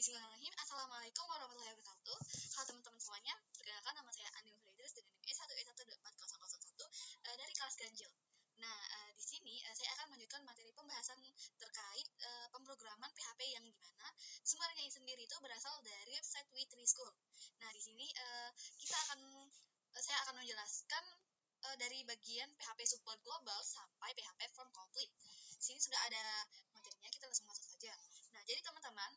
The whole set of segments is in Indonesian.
Bismillahirrahmanirrahim. Assalamualaikum warahmatullahi wabarakatuh. Halo teman-teman semuanya, perkenalkan nama saya Andi Fredris dengan NIM E1E1240001 dari kelas ganjil. Nah, di sini saya akan melanjutkan materi pembahasan terkait pemrograman PHP yang dimana sumbernya sendiri itu berasal dari website Witri School. Nah, di sini saya akan menjelaskan dari bagian PHP support global sampai PHP form complete. Di sini sudah ada materinya, kita langsung masuk saja. Nah, jadi teman-teman,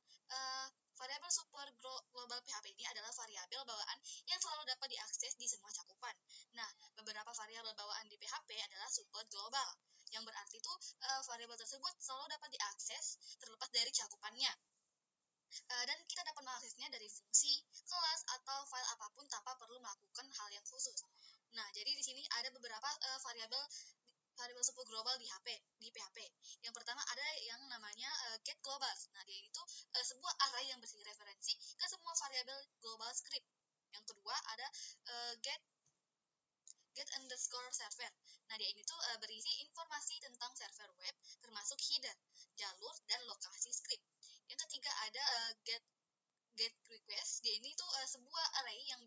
variabel support global PHP ini adalah variabel bawaan yang selalu dapat diakses di semua cakupan. Nah, beberapa variabel bawaan di PHP adalah support global, yang berarti itu variabel tersebut selalu dapat diakses terlepas dari cakupannya. Dan kita dapat mengaksesnya dari fungsi, kelas, atau file apapun tanpa perlu melakukan hal yang khusus. Nah, jadi di sini ada beberapa variabel support global di PHP. Yang pertama ada yang namanya get global. Nah, dia itu sebuah array yang berisi referensi ke semua variabel global script. Yang kedua ada get underscore server. Nah, dia ini tuh berisi informasi tentang server web, termasuk header, jalur, dan lokasi script. Yang ketiga ada get request. Dia ini tuh sebuah array yang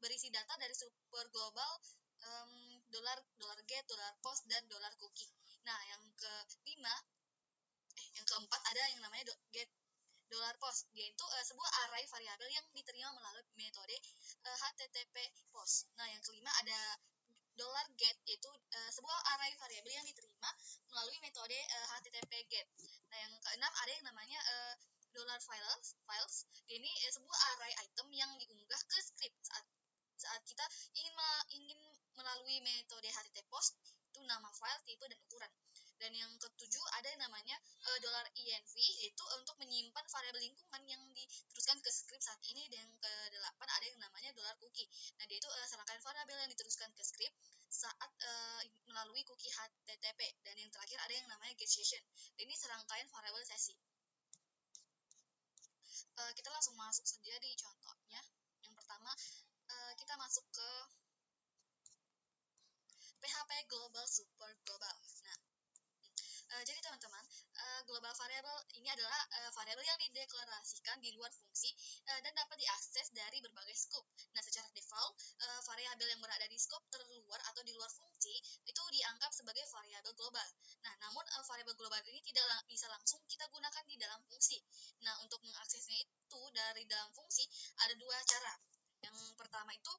berisi data dari super global $get, $post, dan $cookie. Nah, yang keempat ada yang namanya get $post. Dia itu sebuah array variabel yang diterima melalui metode HTTP post. Nah, yang kelima ada $get, yaitu sebuah array variabel yang diterima melalui metode HTTP get. Nah, yang keenam ada yang namanya $files. Ini sebuah array item yang diunggah ke script saat kita ingin melalui metode HTTP post, itu nama file, tipe, dan ukuran. Dan yang ketujuh ada yang namanya $env, yaitu untuk menyimpan variabel lingkungan yang diteruskan ke script saat ini. Dan yang ke-8 ada yang namanya $cookie. Nah, dia itu serangkaian variabel yang diteruskan ke script saat melalui cookie HTTP. Dan yang terakhir ada yang namanya getSession. Ini serangkaian variabel sesi. Kita langsung masuk saja di contohnya. Yang pertama, kita masuk ke PHP Global Support Global. Nah, jadi teman-teman, global variable ini adalah variabel yang dideklarasikan di luar fungsi dan dapat diakses dari berbagai scope. Nah, secara default, variabel yang berada di scope terluar atau di luar fungsi itu dianggap sebagai variabel global. Nah, namun variabel global ini tidak bisa langsung kita gunakan di dalam fungsi. Nah, untuk mengaksesnya itu dari dalam fungsi ada dua cara. Yang pertama itu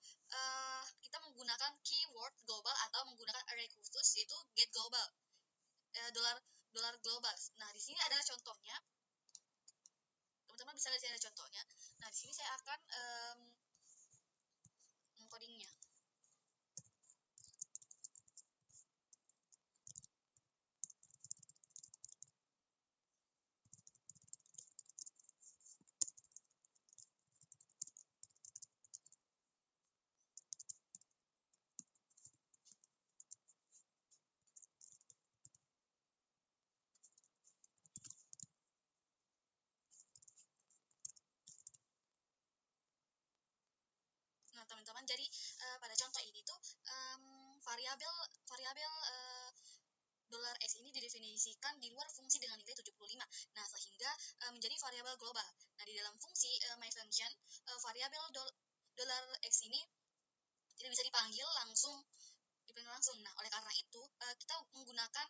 kita menggunakan keyword global atau menggunakan array khusus, yaitu get global. $global. Nah, di sini ada contohnya. Teman-teman bisa lihat contohnya. Nah, di sini saya akan mengcodingnya. Nah, teman-teman, jadi pada contoh ini tuh variabel $x ini didefinisikan di luar fungsi dengan nilai 75. Nah, sehingga menjadi variabel global. Nah, di dalam fungsi myFunction, variabel $x ini tidak bisa dipanggil langsung. Nah, oleh karena itu kita menggunakan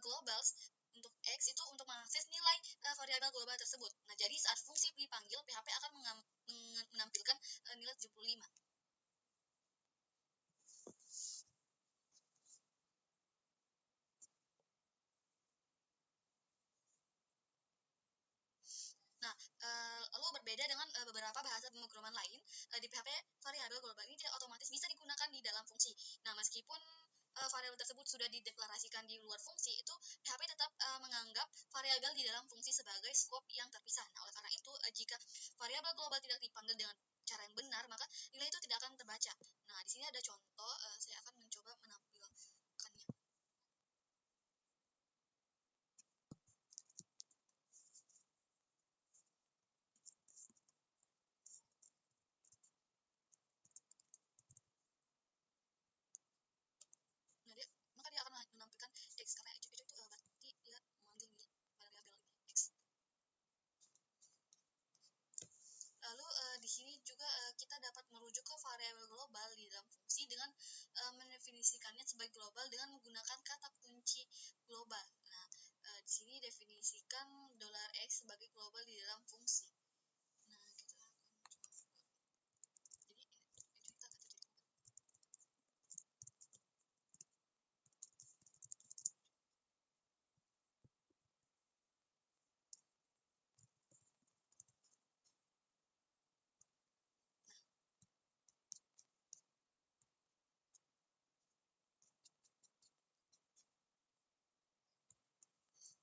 $globals untuk X itu untuk mengakses nilai variabel global tersebut. Nah, jadi saat fungsi dipanggil, PHP akan menampilkan nilai 75. Nah, lalu berbeda dengan beberapa bahasa pemrograman lain, di PHP variabel global ini tidak otomatis bisa digunakan di dalam fungsi. Nah, meskipun variabel tersebut sudah dideklarasikan di luar fungsi, itu PHP tetap menganggap variabel di dalam fungsi sebagai scope yang terpisah. Nah, oleh karena itu, jika variabel global tidak dipanggil dengan cara yang benar, maka nilai itu tidak akan terbaca. Nah, di sini ada contoh, saya akan mencoba menampilkannya. Nah, maka dia akan menampilkan X, karena itu berarti dia memanggil variabel X. mendefinisikannya sebagai global dengan menggunakan kata kunci global. Nah, di sini definisikan $x sebagai global di dalam fungsi. Nah, kita akan coba. Jadi itu kita akan terjadi.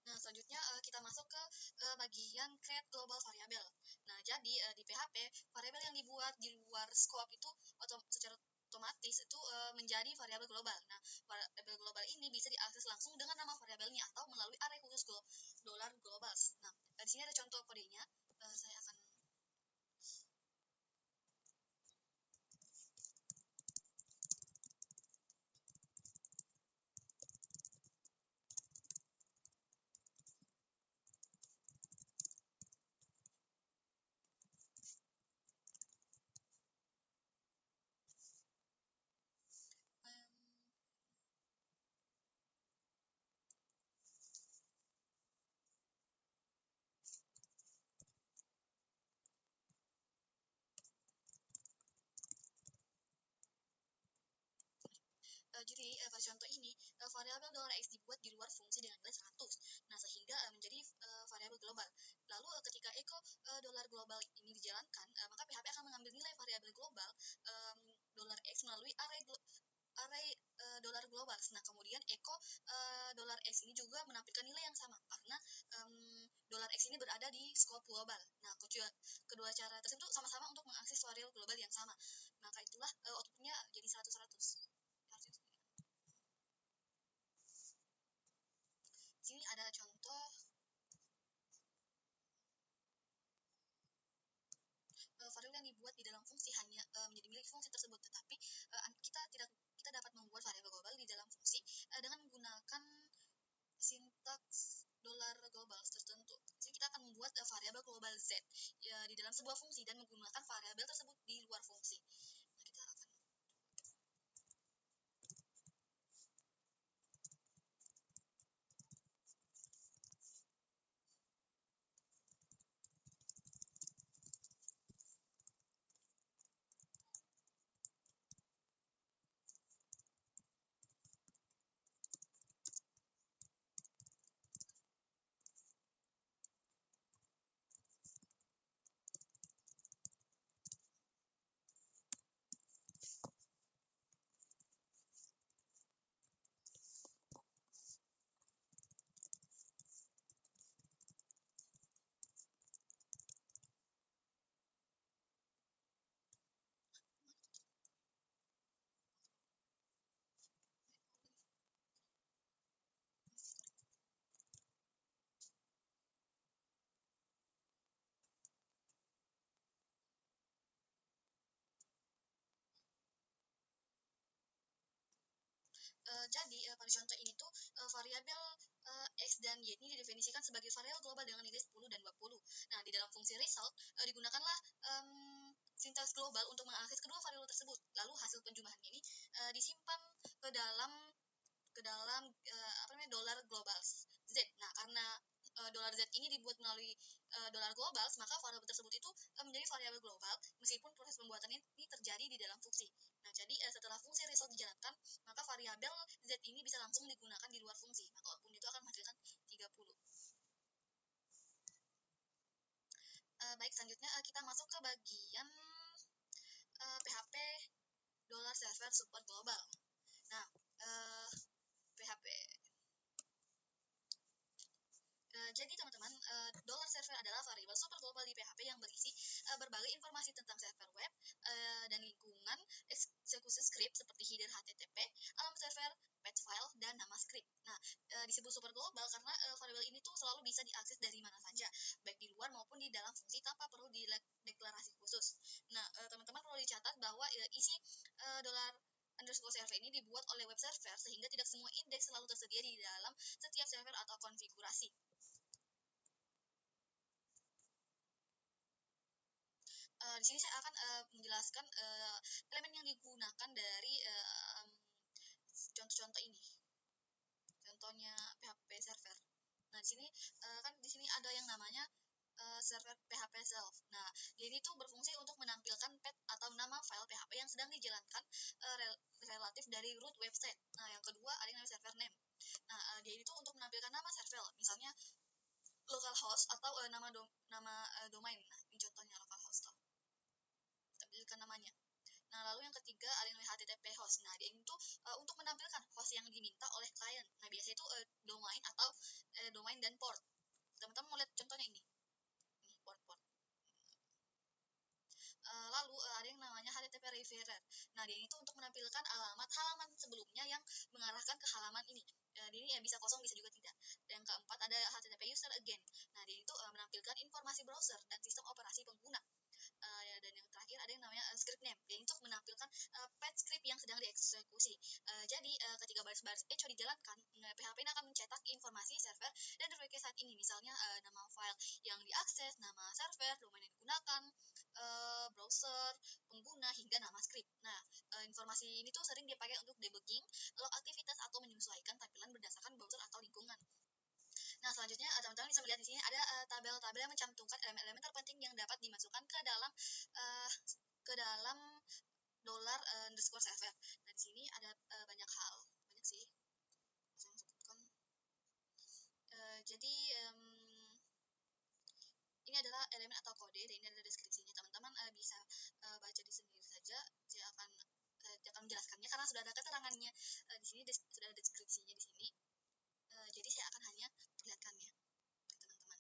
Nah, selanjutnya kita masuk ke bagian create global variable. Nah, jadi di PHP variabel yang dibuat di luar scope itu secara otomatis itu menjadi variabel global. Nah, variabel global ini bisa diakses langsung dengan nama variabelnya atau melalui array khusus $globals. Nah, di sini ada contoh kodenya. Saya akan jadi pada contoh ini variabel $x dibuat di luar fungsi dengan nilai 100. Nah, sehingga menjadi variabel global. Lalu ketika echo $global ini dijalankan, maka PHP akan mengambil nilai variabel global $x melalui array $globals. Nah, kemudian echo $x ini juga menampilkan nilai yang sama karena $x ini berada di scope global. Nah, kedua cara tersebut sama-sama untuk mengakses variabel global yang sama. Maka itulah outputnya jadi 100-100. Di sini ada contoh variabel yang dibuat di dalam fungsi hanya menjadi milik fungsi tersebut, tetapi kita dapat membuat variabel global di dalam fungsi dengan menggunakan sintaks $globals tertentu. Jadi kita akan membuat variabel global z di dalam sebuah fungsi dan menggunakan variabel tersebut di luar fungsi. Nah, kita akan jadi pada contoh ini tuh variabel x dan y ini didefinisikan sebagai variabel global dengan nilai 10 dan 20. Nah, di dalam fungsi result digunakanlah sintaks global untuk mengakses kedua variabel tersebut. Lalu hasil penjumlahan ini disimpan ke dalam $globals z. Nah, karena $z ini dibuat melalui $globals, maka variabel tersebut itu menjadi variabel global meskipun proses pembuatannya ini terjadi di dalam fungsi. Nah, jadi setelah fungsi result dijalankan, maka variabel z ini bisa langsung digunakan di luar fungsi. Maka output itu akan menghasilkan 30. Baik, selanjutnya kita masuk ke bagian PHP $server support global. Nah, PHP jadi teman-teman, $server adalah variabel super global di PHP yang berisi berbagai informasi tentang server web dan lingkungan eksekusi script seperti header HTTP, alam server, path file, dan nama script. Nah, disebut super global karena variabel ini tuh selalu bisa diakses dari mana saja, baik di luar maupun di dalam fungsi tanpa perlu deklarasi khusus. Nah, teman-teman perlu dicatat bahwa isi $server ini dibuat oleh web server sehingga tidak semua indeks selalu tersedia di dalam setiap server atau konfigurasi. Di sini saya akan menjelaskan elemen yang digunakan dari contoh-contoh ini. Contohnya PHP server. Nah, di sini kan di sini ada yang namanya server PHP self. Nah, jadi itu berfungsi untuk menampilkan path atau nama file PHP yang sedang dijalankan relatif dari root website. Nah, yang kedua ada yang namanya server name. Nah, dia itu untuk menampilkan nama server, misalnya localhost atau nama domain. Nah, ini contohnya localhost. Tampilkan namanya. Nah, lalu yang ketiga ada yang namanya HTTP host. Nah, dia itu untuk menampilkan host yang diminta oleh klien. Nah, biasanya itu domain atau domain dan port. Teman-teman mau lihat contohnya ini. Ini port. Lalu ada yang namanya HTTP referrer. Nah, dia itu untuk menampilkan alamat halaman sebelumnya yang mengarahkan ke halaman ini. Ini ya bisa kosong, bisa juga tidak. Yang keempat ada HTTP user again. Nah, dia itu menampilkan informasi browser dan sistem operasi pengguna. Dan yang terakhir ada yang namanya script name. Dia untuk menampilkan path script yang sedang dieksekusi. Jadi ketika baris-baris echo dijalankan, PHP ini akan mencetak informasi server dan request saat ini, misalnya nama file yang diakses, nama server, domain yang digunakan, browser, pengguna, hingga nama script. Nah, informasi ini tuh sering dipakai untuk debugging, log aktivitas, atau menyesuaikan tampilan berdasarkan browser atau lingkungan. Nah, selanjutnya teman-teman bisa melihat di sini ada tabel-tabel yang mencantumkan elemen-elemen terpenting yang dapat dimasukkan ke dalam dollar underscore server. Nah, di sini ada banyak hal, banyak sih yang sebutkan. Jadi ini adalah elemen atau kode, dan ini adalah deskripsinya. Teman-teman bisa baca di sendiri saja. Saya akan menjelaskannya karena sudah ada keterangannya di sini, sudah ada deskripsinya di sini. Jadi saya akan hanya perlihatkannya ke teman-teman.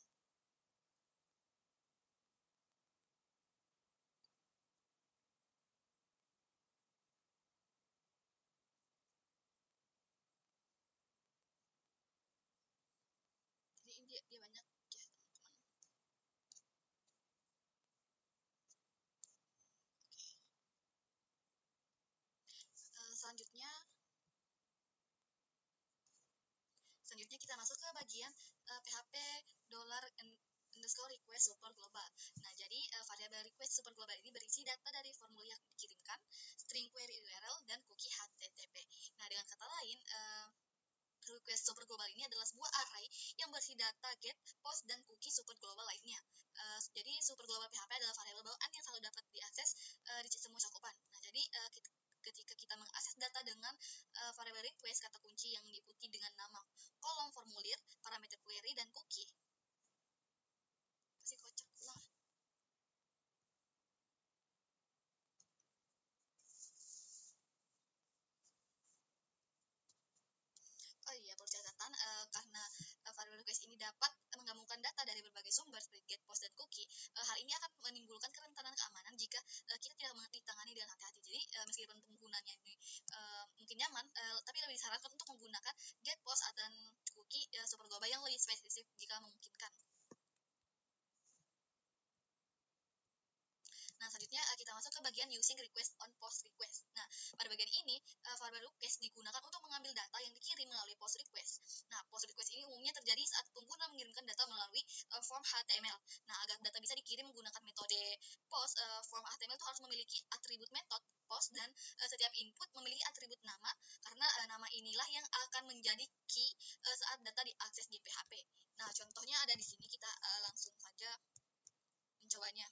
Jadi ini dia banyak ya, teman-teman. Selanjutnya kita masuk ke bagian PHP $request super global. Nah, jadi variabel request super global ini berisi data dari formulir yang dikirimkan, string query URL, dan cookie HTTP. Nah, dengan kata lain, request super global ini adalah sebuah array yang berisi data get, post, dan cookie super global lainnya. Jadi super global PHP adalah variabel bawaan yang selalu dapat diakses di semua cakupan. Nah, jadi ketika kita mengakses data dengan variabel request, kata kunci yang diikuti dengan nama kolom formulir, parameter query, dan cookie. Kasih kocak lah. Oh iya, perlu catatan karena variable request ini dapat menggabungkan data dari berbagai sumber seperti get, post, dan cookie. Hal ini akan menimbulkan kerentanan keamanan jika kita tidak ditangani dengan hati-hati. Jadi meskipun penggunanya ini mungkin nyaman, tapi lebih disarankan untuk menggunakan get, post, dan cookie super global yang lebih spesifik jika memungkinkan. Nah, selanjutnya kita masuk ke bagian using request on post request. Nah, pada bagian ini variable request digunakan untuk mengambil data yang dikirim melalui post request. Nah, post request ini umumnya terjadi saat pengguna mengirimkan data melalui form HTML. Nah, agar data bisa dikirim menggunakan metode post, form HTML itu harus memiliki atribut metode post, dan setiap input memiliki atribut nama, karena nama inilah yang akan menjadi key saat data diakses di PHP. Nah, contohnya ada di sini, kita langsung saja mencobanya.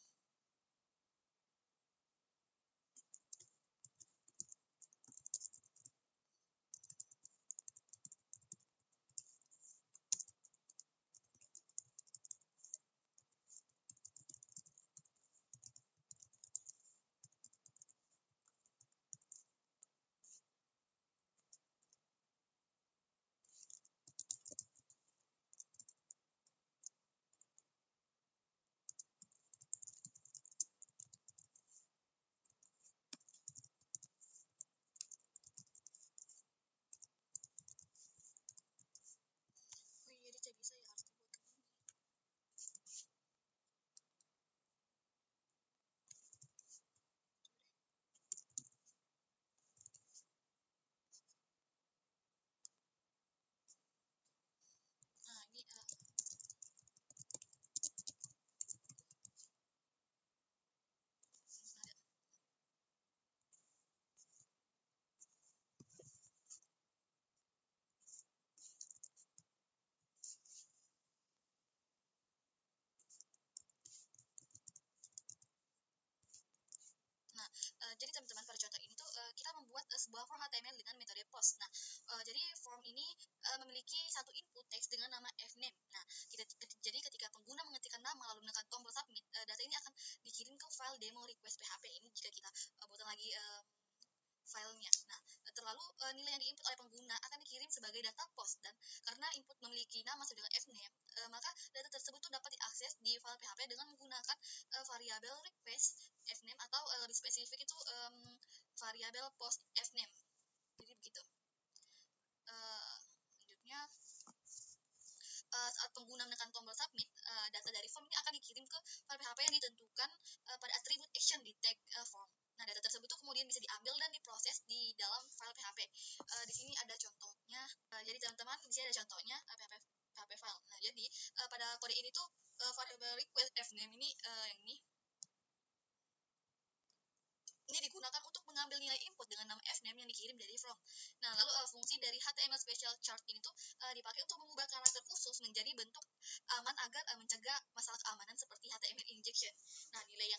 post. Nah, jadi form ini memiliki satu input teks dengan nama fname. Nah, jadi ketika pengguna mengetikkan nama lalu menekan tombol submit, data ini akan dikirim ke file demo request PHP ini jika kita buatkan lagi filenya. Nah, nilai yang diinput oleh pengguna akan dikirim sebagai data post, dan karena input memiliki nama sesuai dengan fname, maka data tersebut tuh dapat diakses di file PHP dengan menggunakan variabel request fname atau lebih spesifik itu variabel post fname. Jadi begitu. Selanjutnya, saat pengguna menekan tombol submit, data dari form ini akan dikirim ke file PHP yang ditentukan pada atribut action di tag form. Nah, data tersebut tuh kemudian bisa diambil dan diproses di dalam file PHP. Di sini ada contohnya. Jadi teman-teman, di sini ada contohnya PHP file. Nah, jadi pada kode ini tuh variable request fname ini yang ini digunakan untuk mengambil nilai input dengan nama fname yang dikirim dari from. Nah, lalu fungsi dari HTML special chart ini tuh dipakai untuk mengubah karakter khusus menjadi bentuk aman agar mencegah masalah keamanan seperti HTML injection. Nah, nilai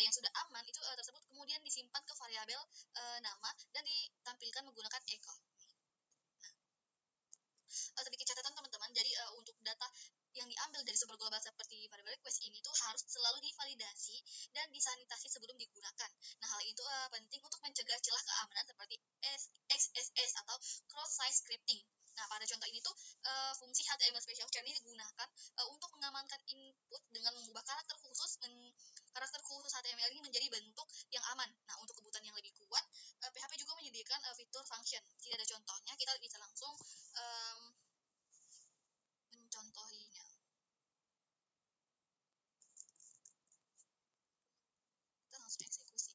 yang sudah aman itu tersebut kemudian disimpan ke variabel nama dan ditampilkan menggunakan echo. Sedikit catatan teman-teman, jadi untuk data yang diambil dari sumber global seperti variable request ini tuh harus selalu divalidasi dan disanitasi sebelum digunakan. Nah, hal itu penting untuk mencegah celah keamanan seperti XSS atau cross-site scripting. Nah, pada contoh ini tuh fungsi HTML special char ini digunakan untuk mengamankan input dengan mengubah karakter khusus HTML ini menjadi bentuk yang aman. Nah, untuk kebutuhan yang lebih kuat, PHP juga menyediakan fitur function. Jika ada contohnya, kita bisa langsung mencontohinya. Kita langsung eksekusi.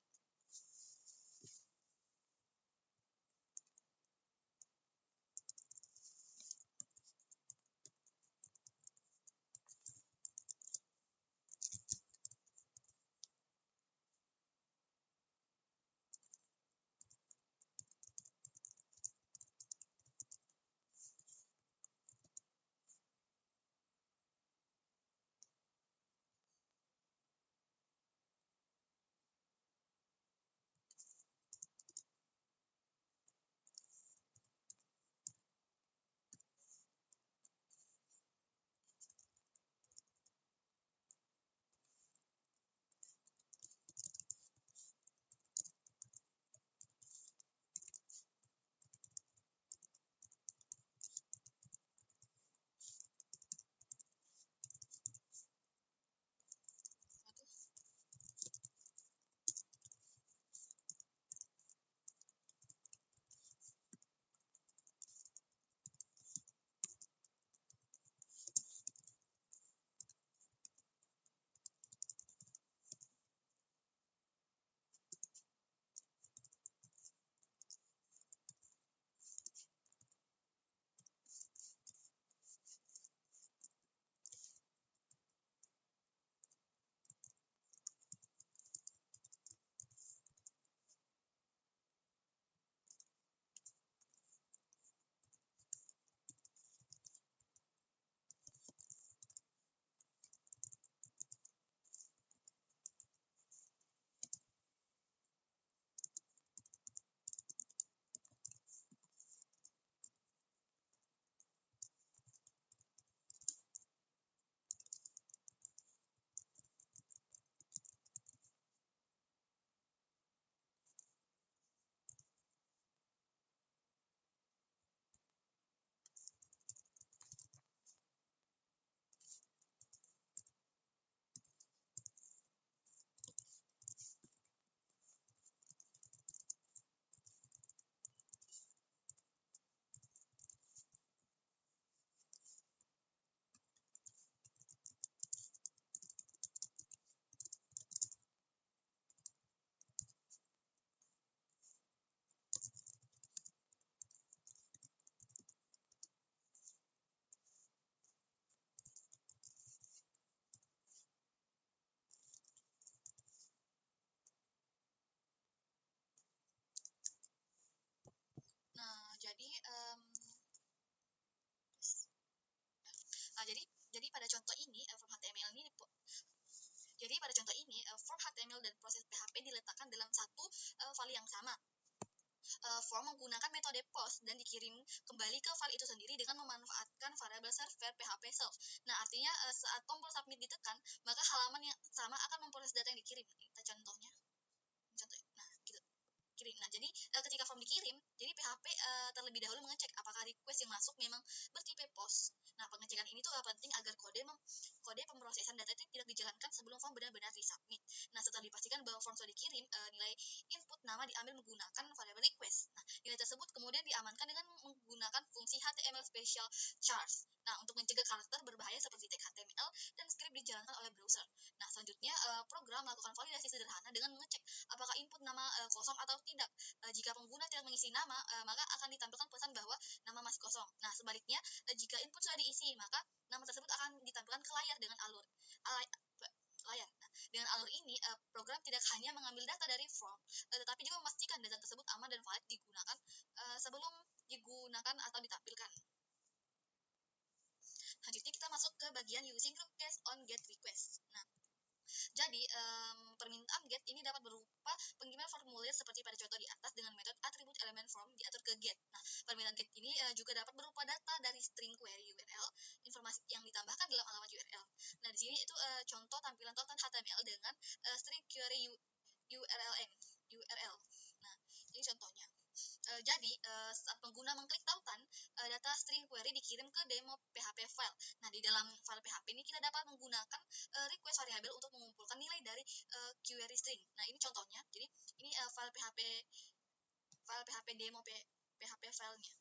menggunakan metode post dan dikirim kembali ke file itu sendiri dengan memanfaatkan variabel server PHP self. Nah, artinya saat tombol submit ditekan, maka halaman yang sama akan memproses data yang dikirim. Kita contohnya. Nah, gitu. Kirim. Nah, jadi ketika form dikirim, jadi PHP terlebih dahulu mengecek apakah request yang masuk memang bertipe post. Nah, pengecekan ini tuh penting agar kode pemrosesan data itu tidak dijalankan sebelum form benar-benar disubmit. Nah, setelah dipastikan bahwa form sudah dikirim, nilai input nama diambil menggunakan variabel request. Nah, nilai tersebut kemudian diamankan dengan menggunakan fungsi HTML special chars. Nah, untuk mencegah karakter berbahaya seperti tag HTML dan script dijalankan oleh browser. Nah, selanjutnya program melakukan validasi sederhana dengan mengecek apakah input nama kosong atau tidak. Jika pengguna tidak mengisi nama, maka akan ditampilkan pesan bahwa nama masih kosong. Nah, sebaliknya, jika input sudah diisi, maka nama tersebut akan ditampilkan ke layar dengan layar. Nah, dengan alur ini, program tidak hanya mengambil data dari form, tetapi juga memastikan data tersebut aman dan valid digunakan sebelum digunakan atau ditampilkan. Selanjutnya kita masuk ke bagian using request on get request. Nah, jadi, permintaan get ini dapat berupa pengiriman formulir seperti pada contoh di atas dengan metode atribut elemen form diatur ke get. Nah, permintaan get ini juga dapat berupa data dari string query URL, informasi yang ditambahkan dalam alamat URL. Nah, di sini itu contoh tampilan tautan HTML dengan string query URL. Nah, ini contohnya. Jadi, saat pengguna mengklik tautan, data string query dikirim ke demo PHP file. Nah, di dalam file PHP ini kita dapat menggunakan request variabel untuk mengumpulkan nilai dari query string. Nah, ini contohnya. Jadi, ini file PHP demo PHP filenya.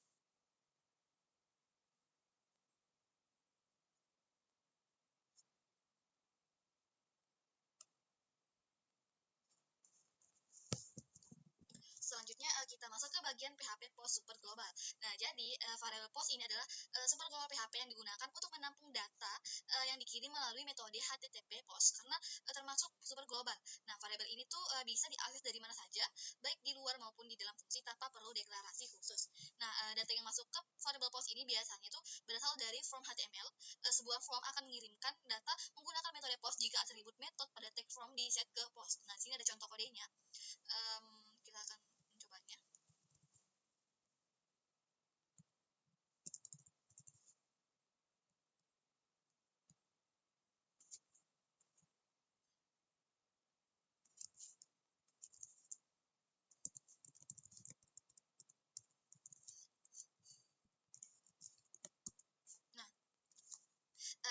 Selanjutnya kita masuk ke bagian PHP post super global. Nah, jadi variabel post ini adalah super global PHP yang digunakan untuk menampung data yang dikirim melalui metode HTTP post karena termasuk super global. Nah, variabel ini tuh bisa diakses dari mana saja, baik di luar maupun di dalam fungsi tanpa perlu deklarasi khusus. Nah, data yang masuk ke variabel post ini biasanya itu berasal dari form HTML. Sebuah form akan mengirimkan data menggunakan metode post jika atribut method pada tag form di set ke post. Nah, di sini ada contoh kodenya. Kita akan mencobanya.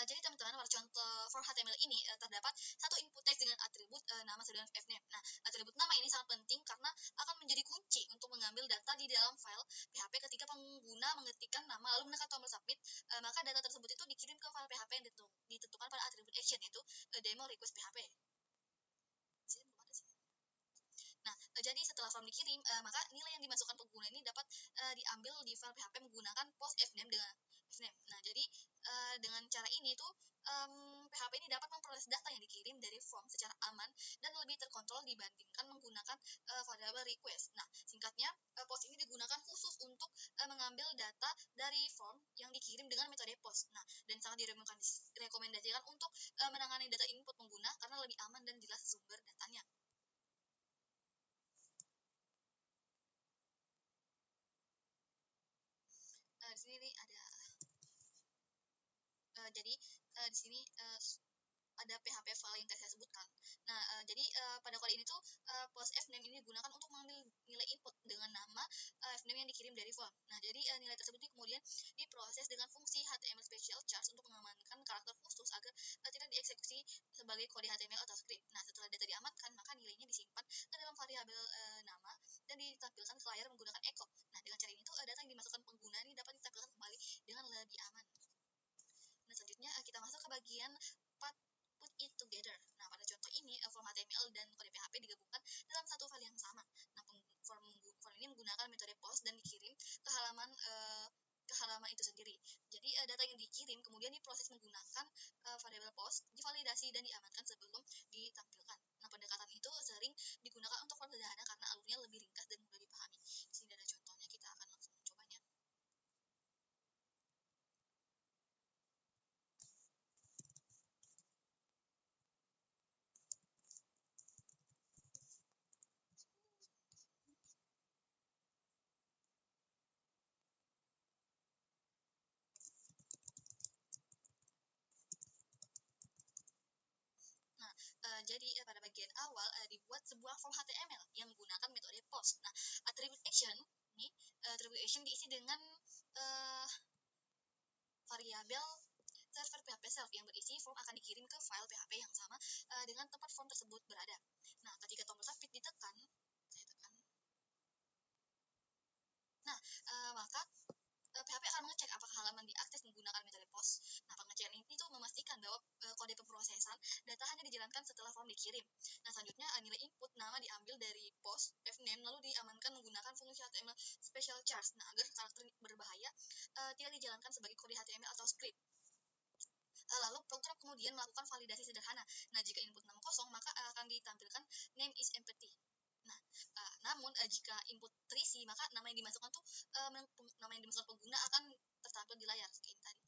Jadi teman-teman, pada contoh form HTML ini terdapat satu input text dengan atribut nama dan fname. Nah, atribut nama ini sangat penting karena akan menjadi kunci untuk mengambil data di dalam file PHP ketika pengguna mengetikkan nama lalu menekan tombol submit, maka data tersebut itu dikirim ke file PHP yang ditentukan pada atribut action yaitu demo request PHP. Nah, jadi setelah form dikirim, maka nilai yang dimasukkan pengguna ini dapat diambil di file PHP menggunakan post fname dengan fname. Nah, jadi dengan cara ini tuh PHP ini dapat memproses data yang dikirim dari form secara aman dan lebih terkontrol dibandingkan menggunakan variabel request. Nah, singkatnya post ini digunakan khusus untuk mengambil data dari form yang dikirim dengan metode post. Nah, dan sangat direkomendasikan untuk menangani data input pengguna karena lebih aman dan jelas sumber datanya. Di sini ada jadi di sini ada PHP file yang tadi saya sebutkan. Nah, jadi pada kode ini tuh post fname ini digunakan untuk mengambil nilai input dengan nama fname yang dikirim dari form. Nah, jadi nilai tersebut ini kemudian diproses dengan fungsi HTML special chars untuk mengamankan karakter khusus agar tidak dieksekusi sebagai kode HTML atau script. Nah, setelah data diamankan, maka nilainya disimpan ke dalam variabel nama dan ditampilkan ke layar menggunakan echo. Nah, dengan cara ini tuh data yang dimasukkan pengguna ini dapat ditampilkan kembali dengan lebih aman. Nah, selanjutnya kita masuk ke bagian put it together. Nah, pada contoh ini form HTML dan kode PHP digabungkan dalam satu file yang sama. Nah, form ini menggunakan metode post dan dikirim ke halaman itu sendiri. Jadi data yang dikirim kemudian diproses menggunakan variabel post, divalidasi dan diamankan sebelum ditampilkan. Nah, pendekatan itu sering digunakan untuk form sederhana karena alurnya lebih ringkas dan mudah dipahami. jadi pada bagian awal dibuat sebuah form HTML yang menggunakan metode post. Nah, attribute action ini attribute action diisi dengan variabel server PHP self yang berisi form akan dikirim ke file PHP yang sama dengan tempat form tersebut berada. Nah, ketika tombol submit ditekan, saya tekan. Nah, maka PHP akan mengecek apakah halaman diakses menggunakan metode post. Nah, pengecekan ini tuh memastikan bahwa kode pemrosesan data hanya dijalankan setelah form dikirim. Nah, selanjutnya nilai input nama diambil dari post fname lalu diamankan menggunakan fungsi HTML special charge. Nah, agar karakter berbahaya tidak dijalankan sebagai kode HTML atau script. Lalu program kemudian melakukan validasi sederhana. Nah, jika input nama kosong, maka akan ditampilkan name is empty. Nah, namun jika input terisi, maka nama yang dimasukkan tuh nama yang dimasukkan pengguna akan tertampil di layar seperti tadi.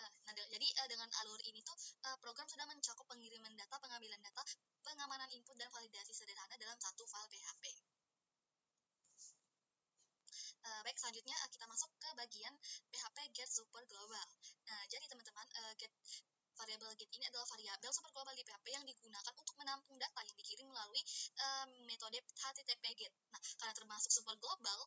Nah, jadi dengan alur ini tuh program sudah mencakup pengiriman data, pengambilan data, pengamanan input dan validasi sederhana dalam satu file PHP. Baik, selanjutnya kita masuk ke bagian PHP Get Super Global. Jadi teman-teman, variabel get ini adalah variabel super global di PHP yang digunakan untuk menampung data yang dikirim melalui metode HTTP GET. Nah, karena termasuk super global,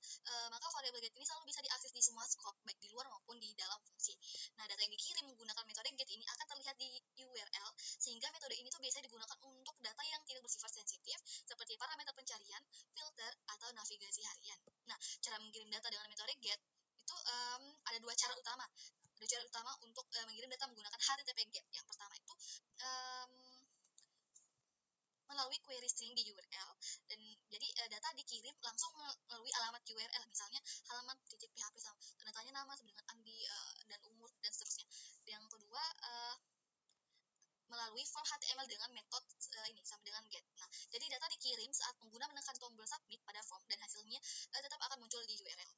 maka variabel get ini selalu bisa diakses di semua scope, baik di luar maupun di dalam fungsi. Nah, data yang dikirim menggunakan metode get ini akan terlihat di URL, sehingga metode ini tuh biasanya digunakan untuk data yang tidak bersifat sensitif, seperti parameter pencarian, filter, atau navigasi harian. Nah, cara mengirim data dengan metode get itu ada dua cara utama. Untuk mengirim data menggunakan HTTP GET. Yang pertama itu melalui query string di URL, dan jadi data dikirim langsung melalui alamat URL, misalnya halaman titik PHP sama tanda tanya nama dengan Andi dan umur dan seterusnya. Yang kedua melalui form HTML dengan metode ini sama dengan get. Nah, jadi data dikirim saat pengguna menekan tombol submit pada form dan hasilnya tetap akan muncul di URL.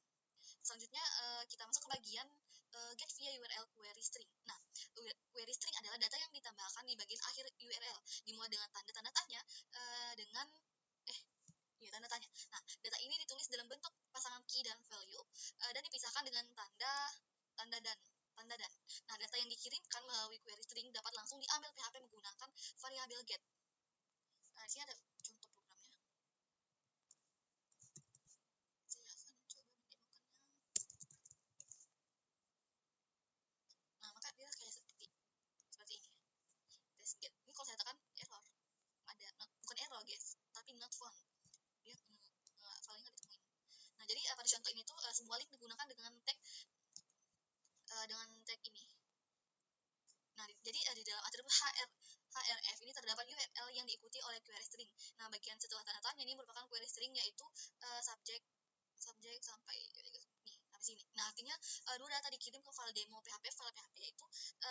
Selanjutnya kita masuk ke bagian get via URL query string. Nah, query string adalah data yang ditambahkan di bagian akhir URL, dimulai dengan tanda tanya dengan tanda tanya. Nah, data ini ditulis dalam bentuk pasangan key dan value dan dipisahkan dengan tanda dan. Nah, data yang dikirimkan melalui query string dapat langsung diambil PHP menggunakan variabel get. Nah, di sini ada contoh programnya. Saya akan coba mendemokannya. Nah, maka dia kayak seperti ini. Test get. Ini kalau saya tekan error. Bukan error, guys, tapi not found. Dia paling nggak ditemuin. Nah, jadi pada contoh ini tuh sebuah link digunakan dengan tag ini. Nah, jadi di dalam atribut href ini terdapat URL yang diikuti oleh query string. Nah, bagian setelah tanda tanya ini merupakan query string, yaitu subject sampai nih sampai sini. Nah, artinya dua data dikirim ke file demo PHP, yaitu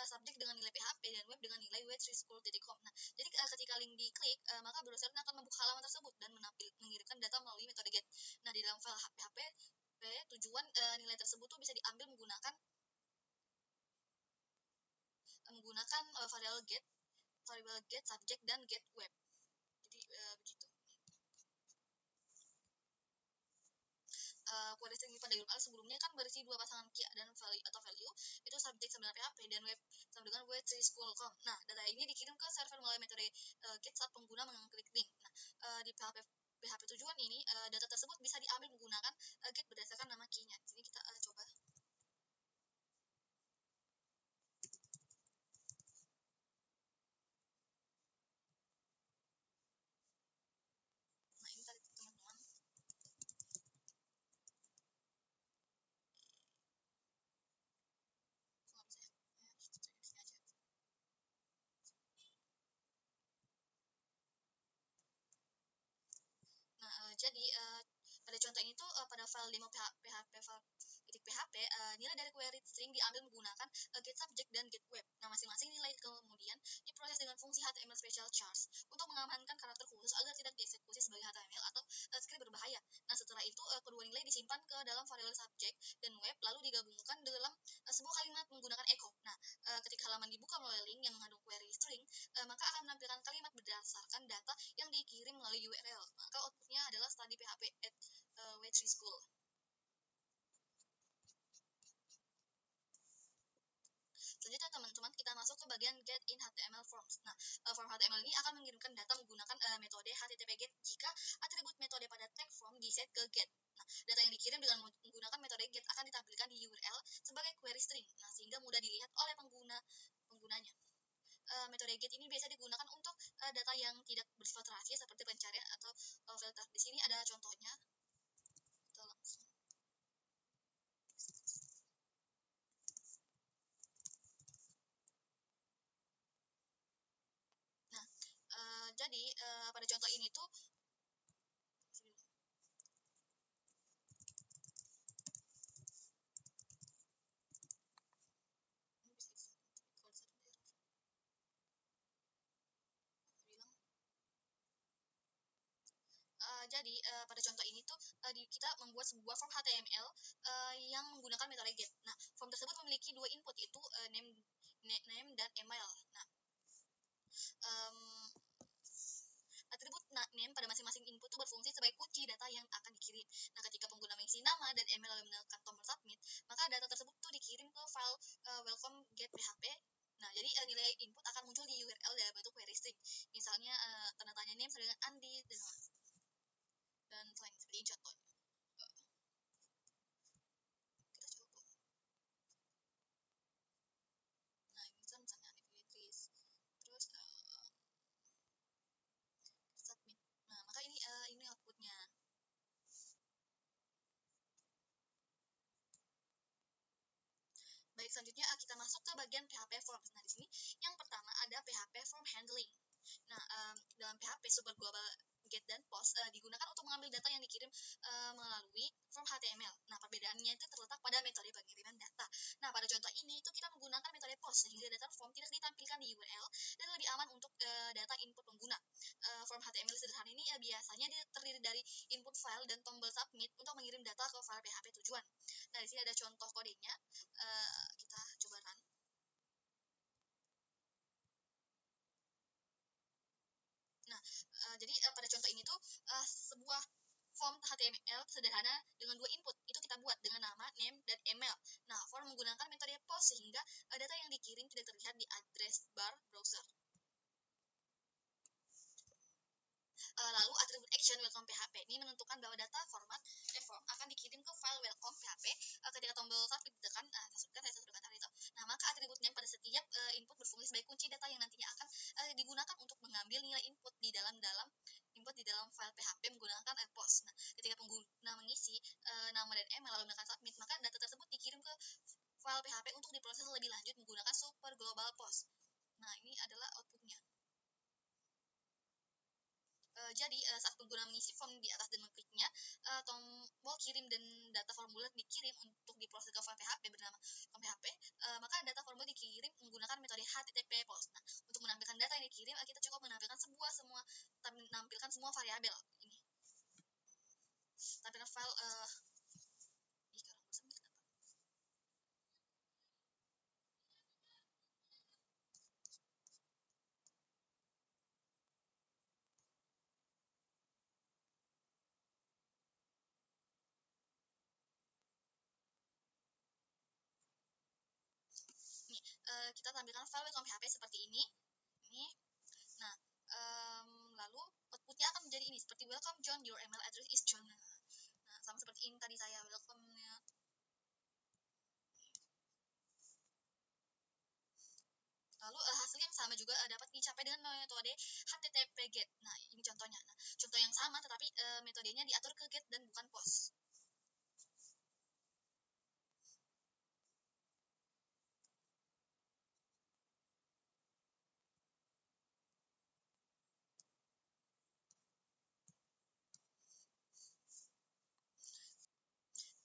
subject dengan nilai PHP dan web dengan nilai webschool.com. Nah, jadi ketika link diklik, maka browser akan membuka halaman tersebut dan mengirimkan data melalui metode get. Nah, di dalam file PHP tujuan nilai tersebut tuh bisa diambil menggunakan variabel get, subject, dan get web. Jadi begitu. Query string pada URL sebelumnya kan berisi dua pasangan key dan value itu subject sama dengan PHP dan web sama dengan web3school.com. Nah, data ini dikirim ke server melalui metode get saat pengguna mengklik link. Nah, di PHP tujuan ini data tersebut bisa diambil menggunakan get berdasarkan nama key-nya. Di sini kita coba. Nah, ini tadi teman-teman. Nah, jadi pada contoh ini tuh pada file demo PHP nilai dari query string diambil menggunakan get subject dan get web. Nah, masing-masing nilai kemudian diproses dengan fungsi HTML special charge untuk mengamankan karakter khusus agar tidak dieksekusi sebagai HTML atau script berbahaya. Nah, setelah itu kedua nilai disimpan ke dalam variabel subject dan web lalu digabungkan dalam sebuah kalimat menggunakan echo. Nah, ketika halaman dibuka melalui link yang mengandung query string, maka akan menampilkan kalimat berdasarkan data yang dikirim melalui URL. Maka outputnya adalah study PHP at W3School. kita masuk ke bagian get in HTML forms. Nah, form HTML ini akan mengirimkan data menggunakan metode HTTP get jika atribut metode pada tag form diset ke get. Nah, data yang dikirim dengan menggunakan metode get akan ditampilkan di URL sebagai query string. Nah, sehingga mudah dilihat oleh penggunanya. Metode get ini biasa digunakan untuk data yang tidak bersifat rahasia seperti pencarian atau filter. Di sini ada contohnya. Kita langsung. Nah, jadi pada contoh ini tuh jadi pada contoh ini tuh kita membuat sebuah form HTML yang menggunakan metode get. Nah, form tersebut memiliki dua input yaitu name dan email. Nah, atribut name pada masing-masing input itu berfungsi sebagai kunci data yang akan dikirim. Nah, ketika pengguna mengisi nama dan email lalu menekan tombol submit, maka data tersebut tuh dikirim ke file welcome get php. Nah, jadi nilai input akan muncul di URL dalam bentuk query string. Misalnya tanda tanya name sama dengan Andi dan selain seperti ini contohnya. Kita coba. Nah, ini kan misalnya Anifitris. Terus submit. Nah, maka ini outputnya. Baik, selanjutnya kita masuk ke bagian PHP Forms. Nah, di sini yang pertama ada PHP Form Handling. Nah, dalam PHP Super Global Get dan Post digunakan untuk mengambil data yang dikirim melalui form HTML. Nah, perbedaannya itu terletak pada metode pengiriman data. Nah, pada contoh ini itu kita menggunakan metode post sehingga data form tidak ditampilkan di URL dan lebih aman untuk data input pengguna. Form HTML sederhana ini biasanya terdiri dari input file dan tombol submit untuk mengirim data ke file PHP tujuan. Nah, di sini ada contoh kodenya. Kita coba run. Nah, jadi pada contoh ini tuh sebuah form HTML sederhana dengan dua input itu kita buat dengan nama, name, dan email. Nah, form menggunakan metode post sehingga data yang dikirim tidak terlihat di address bar browser. Lalu atribut action welcome PHP ini menentukan bahwa data format form akan dikirim ke file welcome PHP ketika tombol submit ditekan. Saya sebutkan tadi itu. Nah, maka atribut name pada setiap input berfungsi sebagai kunci data yang nantinya akan digunakan untuk mengambil nilai input di dalam file PHP menggunakan post. Nah, ketika pengguna mengisi nama dan email lalu menekan submit, maka data tersebut dikirim ke file PHP untuk diproses lebih lanjut menggunakan Super Global Post. Nah, ini adalah outputnya. Jadi saat pengguna mengisi form di atas dan mengkliknya, tombol kirim dan data formulir dikirim untuk diproses ke file PHP bernama form PHP, maka data formulir dikirim menggunakan metode HTTP post. Nah, untuk menampilkan data yang dikirim, kita cukup menampilkan semua variabel ini. Tampilkan file kita tampilkan file welcome PHP seperti ini. Nah, lalu outputnya akan menjadi ini seperti welcome John, your email address is John. Nah, sama seperti ini tadi saya welcome-nya. Lalu hasil yang sama juga dapat dicapai dengan metode HTTP GET. Nah, ini contohnya. Nah, contoh yang sama tetapi metodenya diatur ke GET dan bukan POST.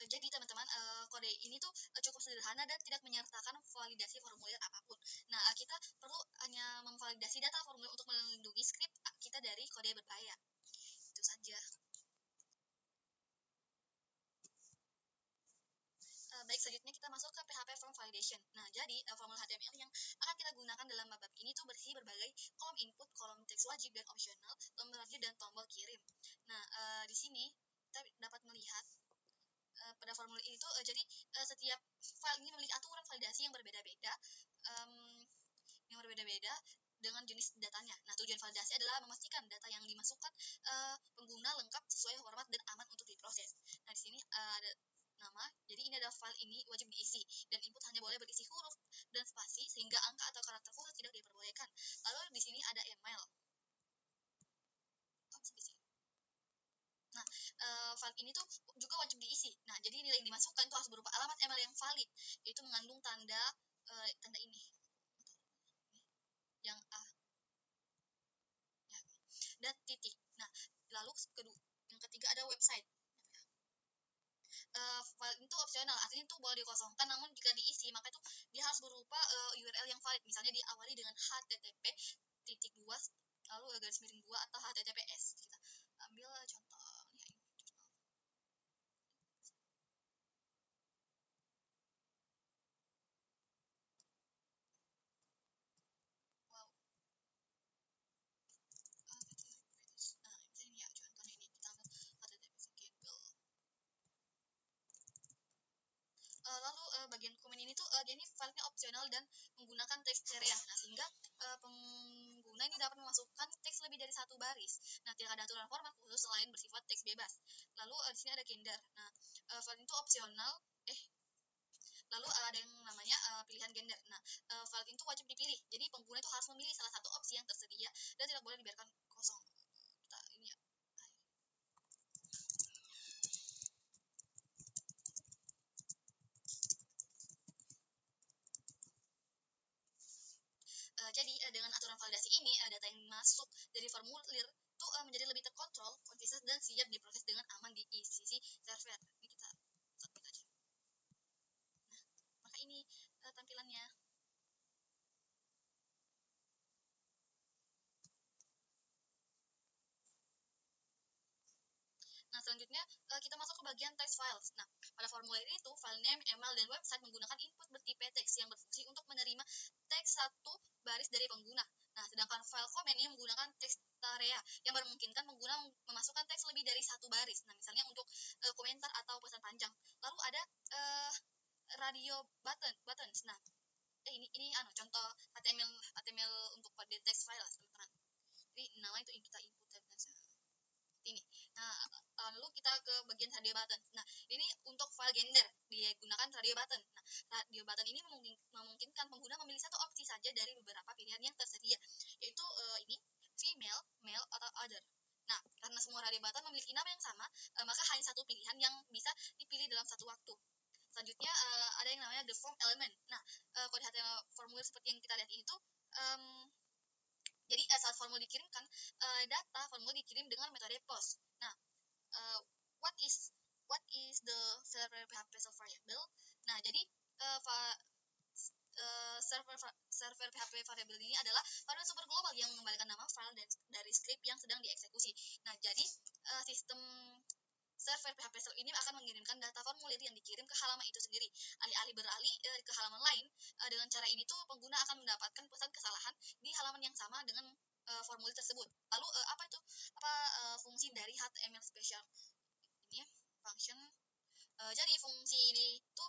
Jadi teman-teman, kode ini tuh cukup sederhana dan tidak menyertakan validasi formulir apapun. Nah, kita perlu hanya memvalidasi data formulir untuk melindungi skrip kita dari kode berbahaya. Itu saja. Baik, selanjutnya kita masuk ke PHP Form Validation. Nah, jadi formulir HTML yang akan kita gunakan dalam bab ini tuh berisi berbagai kolom input, kolom teks wajib dan opsional, tombol lanjut dan tombol kirim. Nah, di sini kita dapat melihat pada formulir ini tuh jadi setiap file ini memiliki aturan validasi yang berbeda-beda. yang berbeda-beda dengan jenis datanya. Nah, tujuan validasi adalah memastikan data yang dimasukkan pengguna lengkap, sesuai format dan aman untuk diproses. Nah, di sini ada nama. Jadi ini adalah file ini wajib diisi dan input hanya boleh berisi huruf dan spasi sehingga angka atau karakter khusus tidak diperbolehkan. Lalu di sini ada email. Nah, file ini tuh juga wajib diisi. Nah, jadi nilai yang dimasukkan itu harus berupa alamat email yang valid, yaitu mengandung tanda tanda ini yang A ya, dan titik. Nah, lalu yang ketiga ada website. File itu opsional, artinya itu boleh dikosongkan, namun jika diisi maka itu dia harus berupa URL yang valid, misalnya diawali dengan http titik dua lalu garis miring 2 atau https. Kita ambil contohnya ini. Wow. Nah, ini ya contohnya ini kita ambil https Google. Lalu bagian komen ini tuh dia ini filenya opsional dan menggunakan teks ceria. Nah, sehingga pengguna ini dapat memasukkan teks lebih dari satu baris. Nah, tidak ada aturan format khusus selain bersifat teks bebas. Lalu di sini ada gender. Nah, file itu opsional. Lalu ada yang namanya pilihan gender. Nah, file itu wajib dipilih. Jadi pengguna itu harus memilih salah satu opsi yang tersedia dan tidak boleh dibiarkan kosong. Kita ini ya. Jadi dengan aturan validasi ini data yang masuk dari formulir itu menjadi lebih terkontrol, konsisten dan siap diproses dengan aman di sisi server. Ini kita submit aja. Nah, maka ini tampilannya. Nah, selanjutnya kita masuk ke bagian text files. Nah, pada formulir itu, file name, email, dan website menggunakan input bertipe teks yang berfungsi untuk menerima teks satu baris dari pengguna. Nah, sedangkan file comment ini menggunakan teks area yang memungkinkan pengguna memasukkan teks lebih dari satu baris. Nah, misalnya untuk komentar atau pesan panjang. Lalu ada radio buttons. Nah, ini contoh HTML untuk pada text file, teman-teman. Jadi nama itu kita input ini. Nah, lalu kita ke bagian radio button. Nah, ini untuk file gender digunakan radio button. Nah, radio button ini memungkinkan pengguna memilih satu opsi saja dari beberapa pilihan yang tersedia, yaitu ini female, male, atau other. Nah, karena semua radio button memiliki nama yang sama, maka hanya satu pilihan yang bisa dipilih dalam satu waktu. Selanjutnya ada yang namanya the form element. Nah, kode HTML formulir seperti yang kita lihat itu jadi saat formulir dikirimkan, data formulir dikirim dengan metode post. Nah, uh, what is the server PHP variable? Nah, jadi server PHP variable ini adalah variabel super global yang mengembalikan nama file dari script yang sedang dieksekusi. Nah, jadi sistem server PHP ini akan mengirimkan data formulir yang dikirim ke halaman itu sendiri. Alih-alih beralih ke halaman lain, dengan cara ini tuh pengguna akan mendapatkan pesan kesalahan di halaman yang sama dengan formulir tersebut. Lalu fungsi dari HTML special ini ya, function. Jadi fungsi ini itu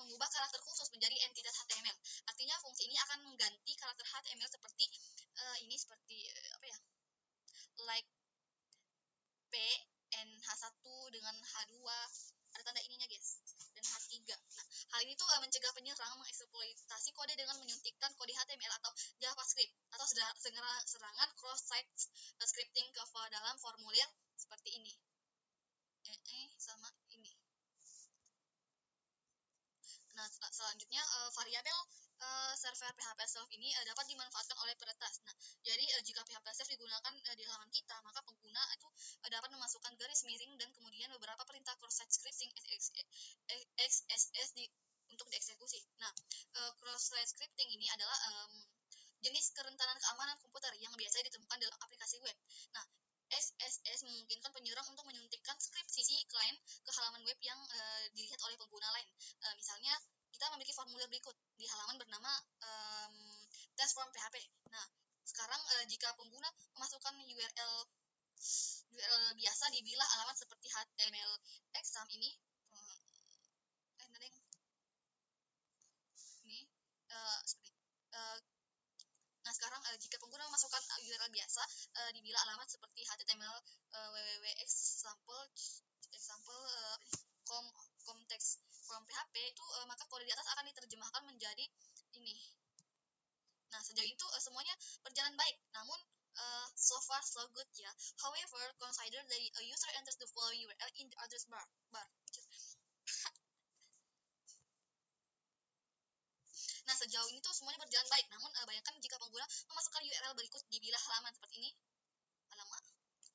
mengubah karakter khusus menjadi entitas HTML. Artinya fungsi ini akan mengganti karakter HTML seperti seperti apa ya? Like P, H1 dengan H2, ada tanda ininya guys, dan H3. Nah, hal ini tuh mencegah penyerang mengeksploitasi kode dengan menyuntikkan kode HTML atau JavaScript atau serangan cross-site scripting ke dalam formulir seperti ini. Sama ini. Nah, selanjutnya variabel server PHP self ini dapat dimanfaatkan oleh peretas. Nah, jadi jika PHP self digunakan di halaman kita, maka pengguna itu dapat memasukkan garis miring dan kemudian beberapa perintah cross-site scripting XSS untuk dieksekusi. Nah, cross-site scripting ini adalah jenis kerentanan keamanan komputer yang biasa ditemukan dalam aplikasi web. Nah, XSS memungkinkan penyerang untuk menyuntikkan skrip sisi klien ke halaman web yang dilihat oleh pengguna lain. Misalnya, kita memiliki formulir berikut di halaman bernama test form PHP. Nah, sekarang jika pengguna memasukkan URL biasa dibilah alamat seperti HTML exam ini, ini seperti URL biasa dibilah alamat seperti HTML www example context from PHP itu maka kode di atas akan diterjemahkan menjadi ini. Nah, sejauh itu semuanya berjalan baik. Namun so far so good ya. However, consider that a user enters the following URL in the address bar. Nah, sejauh ini tuh semuanya berjalan baik. Namun bayangkan jika pengguna memasukkan URL berikut di bilah halaman seperti ini. Halaman.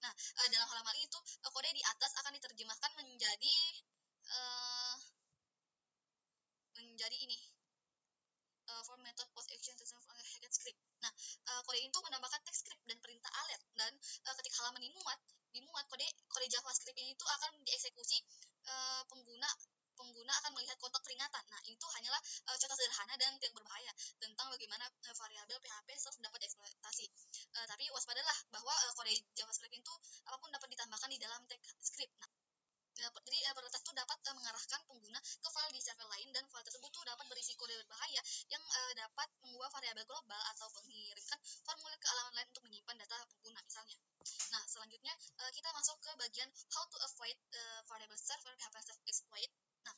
Nah, dalam halaman ini tuh kode di atas akan diterjemahkan menjadi ini. For method post action hacked script. Nah, kode itu menambahkan teks script dan perintah alert, dan ketika halaman dimuat kode JavaScript ini itu akan dieksekusi, pengguna akan melihat kotak peringatan. Nah, itu hanyalah contoh sederhana dan tidak berbahaya tentang bagaimana variabel PHP self dapat dieksploitasi. Tapi waspadalah bahwa kode JavaScript itu apapun dapat ditambahkan di dalam teks script. Nah, jadi peretas itu dapat mengarahkan pengguna ke file di server lain, dan file tersebut tuh dapat berisi kode berbahaya yang dapat mengubah variabel global atau mengirimkan formulir ke alamat lain untuk menyimpan data pengguna misalnya. Nah, selanjutnya kita masuk ke bagian how to avoid variable server PHP self exploit. Nah,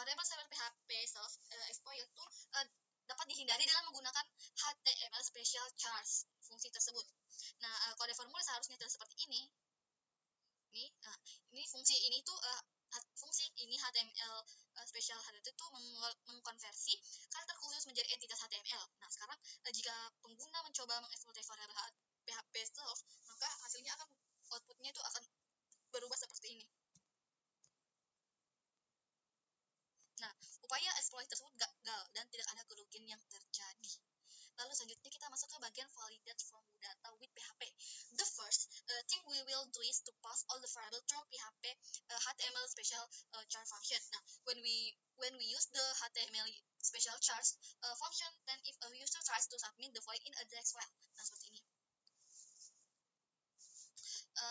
variable server PHP self exploit itu dapat dihindari dengan menggunakan HTML special charge fungsi tersebut. Nah, kode formulir seharusnya tidak seperti ini. Ini fungsi ini tuh fungsi ini HTML special HTML itu mengkonversi karakter khusus menjadi entitas HTML. Nah, sekarang jika pengguna mencoba mengeksploitasi variabel PHP self, maka hasilnya akan outputnya itu akan berubah seperti ini. Nah, upaya exploit tersebut gagal dan tidak ada kerugian yang terjadi. Lalu selanjutnya kita masuk ke bagian validate from data with PHP. The first thing we will do is to pass all the variable through PHP HTML special char function. Nah, when we use the HTML special chars function, then if a user tries to submit the file in a text file, nah seperti ini.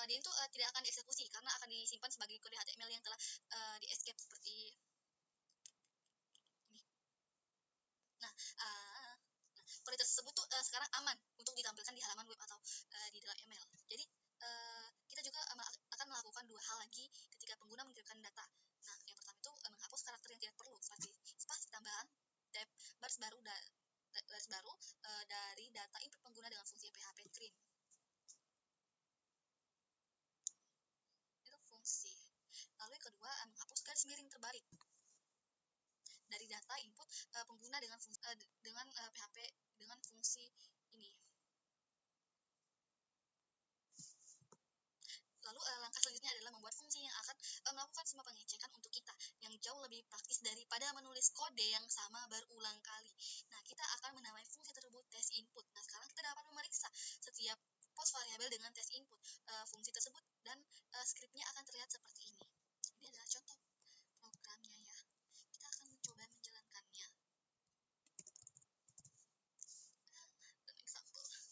Dia itu tidak akan dieksekusi karena akan disimpan sebagai kode HTML yang telah di escape seperti ini. Nah, kode tersebut tuh sekarang aman untuk ditampilkan di halaman web atau di dalam email. Jadi kita juga akan melakukan dua hal lagi ketika pengguna mengirimkan data. Nah, yang pertama itu menghapus karakter yang tidak perlu seperti spasi tambahan, tab, baris baru dari data input pengguna dengan fungsi PHP trim. Itu fungsi. Lalu yang kedua, menghapus garis miring terbalik dari data input pengguna dengan PHP dengan fungsi ini. Lalu langkah selanjutnya adalah membuat fungsi yang akan melakukan semua pengecekan untuk kita, yang jauh lebih praktis daripada menulis kode yang sama berulang kali. Nah, kita akan menamai fungsi tersebut test input. Nah, sekarang kita dapat memeriksa setiap post variabel dengan test input fungsi tersebut, dan skripnya akan terlihat seperti ini. Ini adalah contoh programnya ya. Kita akan mencoba menjalankannya. Nah, maka outputnya akan seperti ini.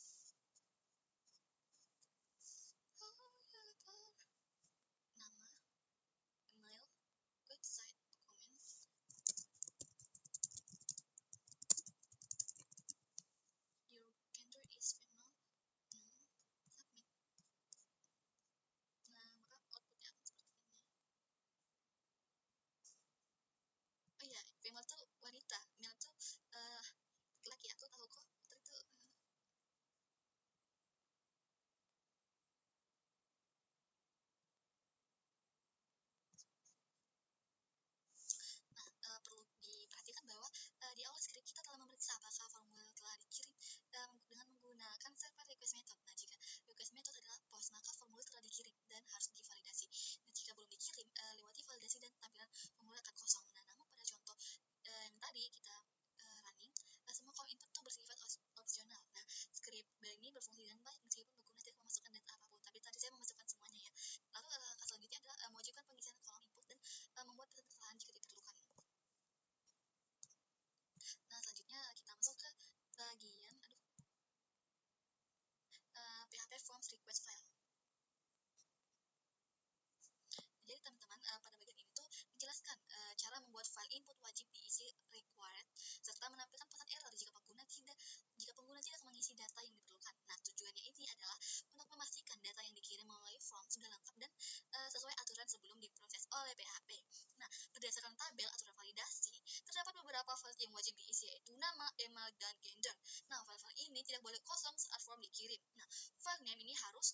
file yang wajib diisi yaitu nama, email, dan gender. Nah, file-file ini tidak boleh kosong saat form dikirim. Nah, file name ini harus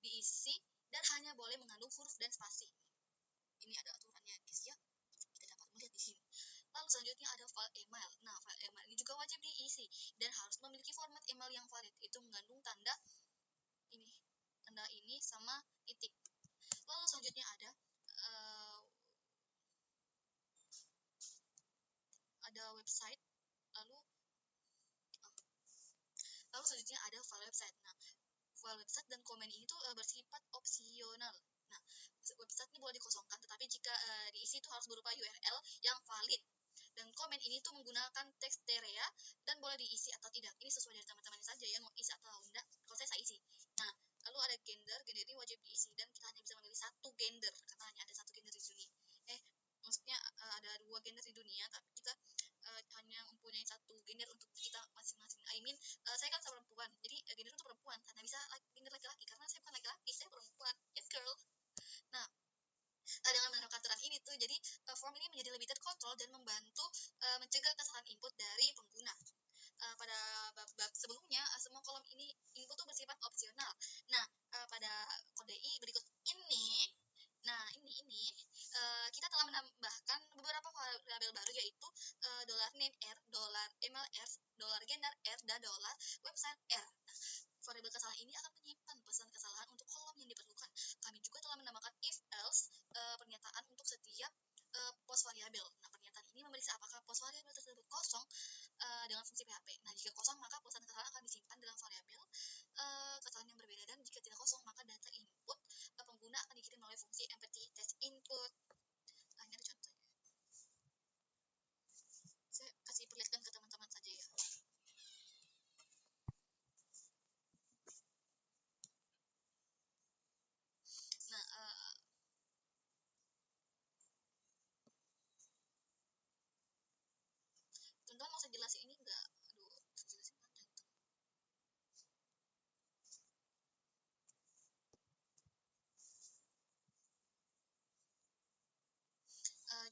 diisi dan hanya boleh mengandung huruf dan spasi. Ini ada aturannya, guys ya. Kita dapat melihat di sini. Lalu selanjutnya ada file email. Nah, file email ini juga wajib diisi dan harus memiliki format email yang valid. Itu mengandung tanda ini sama titik. Lalu selanjutnya ada website. Lalu selanjutnya ada file website. Nah, file website dan komen ini tuh bersifat opsional. Nah, website ini boleh dikosongkan, tetapi jika diisi itu harus berupa URL yang valid. Dan komen ini tuh menggunakan teks terea dan boleh diisi atau tidak. Ini sesuai dari teman-teman saja ya, mau isi atau enggak. Kalau saya isi. Nah, lalu ada gender ini wajib diisi dan kita hanya bisa memilih satu gender karena hanya ada satu gender di dunia. Maksudnya ada dua gender di dunia, tapi kita hanya mempunyai satu gender untuk kita masing-masing. Saya kan perempuan, jadi gender itu perempuan. Karena bisa gender laki-laki karena saya bukan laki-laki, saya perempuan. Yes girl. Nah, dengan menerapkan aturan ini tuh, jadi form ini menjadi lebih terkontrol dan membantu mencegah kesalahan input dari pengguna. Pada bab sebelumnya, semua kolom ini input tuh bersifat opsional. Nah, pada kode I berikut ini, kita telah menambahkan beberapa variabel baru yaitu $name R, $email R, $gender R, dan $website R. Variabel kesalahan ini akan menyimpan pesan kesalahan untuk kolom yang diperlukan. Kami juga telah menambahkan if else pernyataan untuk setiap post variabel. Nah, pernyataan ini memeriksa apakah post variabel tersebut kosong dengan fungsi PHP. Nah, jika kosong maka pesan kesalahan akan disimpan dalam variabel kesalahan yang berbeda, dan jika tidak kosong maka data input pengguna akan dikirim melalui fungsi empty test input. Nah, ini ada contohnya. Saya kasih perlihatkan ke teman-teman saja ya. Nah, teman-teman mau saya jelasin ini enggak? Aduh, saya jelasin panjang.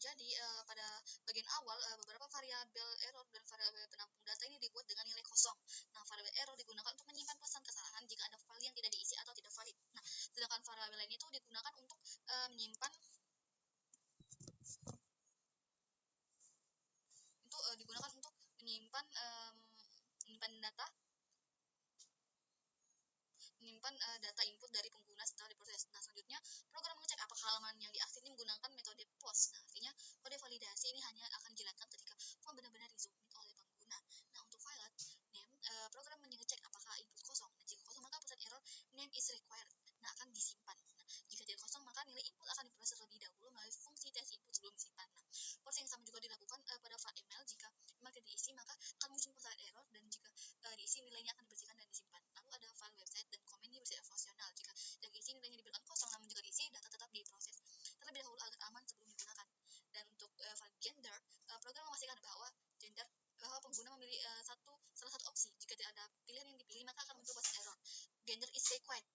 Jadi pada bagian awal beberapa variabel error dan variabel penampung data ini dibuat dengan nilai kosong. Nah, variabel error digunakan untuk menyimpan pesan kesalahan jika ada file yang tidak diisi atau tidak valid. Nah, sedangkan variabel lain itu digunakan untuk menyimpan data input dari pengguna setelah diproses. Nah, selanjutnya program mengecek apakah halaman yang diakses ini menggunakan metode POST. Nah, artinya kode validasi ini hanya akan dijalankan ketika form benar-benar disubmit oleh pengguna. Nah, untuk file name, program mengecek apakah input kosong. Nah, jika kosong maka pesan error name is required. Nah, akan disimpan. Nah, jika tidak kosong maka nilai input akan diproses terlebih dahulu melalui fungsi test input sebelum disimpan. Nah, proses yang sama juga dilakukan pada file email. Jika email tidak diisi maka akan muncul pesan error, dan jika diisi nilainya akan dibersihkan dan disimpan. Lalu ada file website dan komen ini bersifat opsional. Jika yang diisi nilainya diberikan kosong, namun jika diisi data tetap diproses terlebih dahulu agar aman sebelum digunakan. Dan untuk file gender, program memastikan bahwa pengguna memilih salah satu opsi. Jika tidak ada pilihan yang dipilih maka akan muncul pesan error gender is required.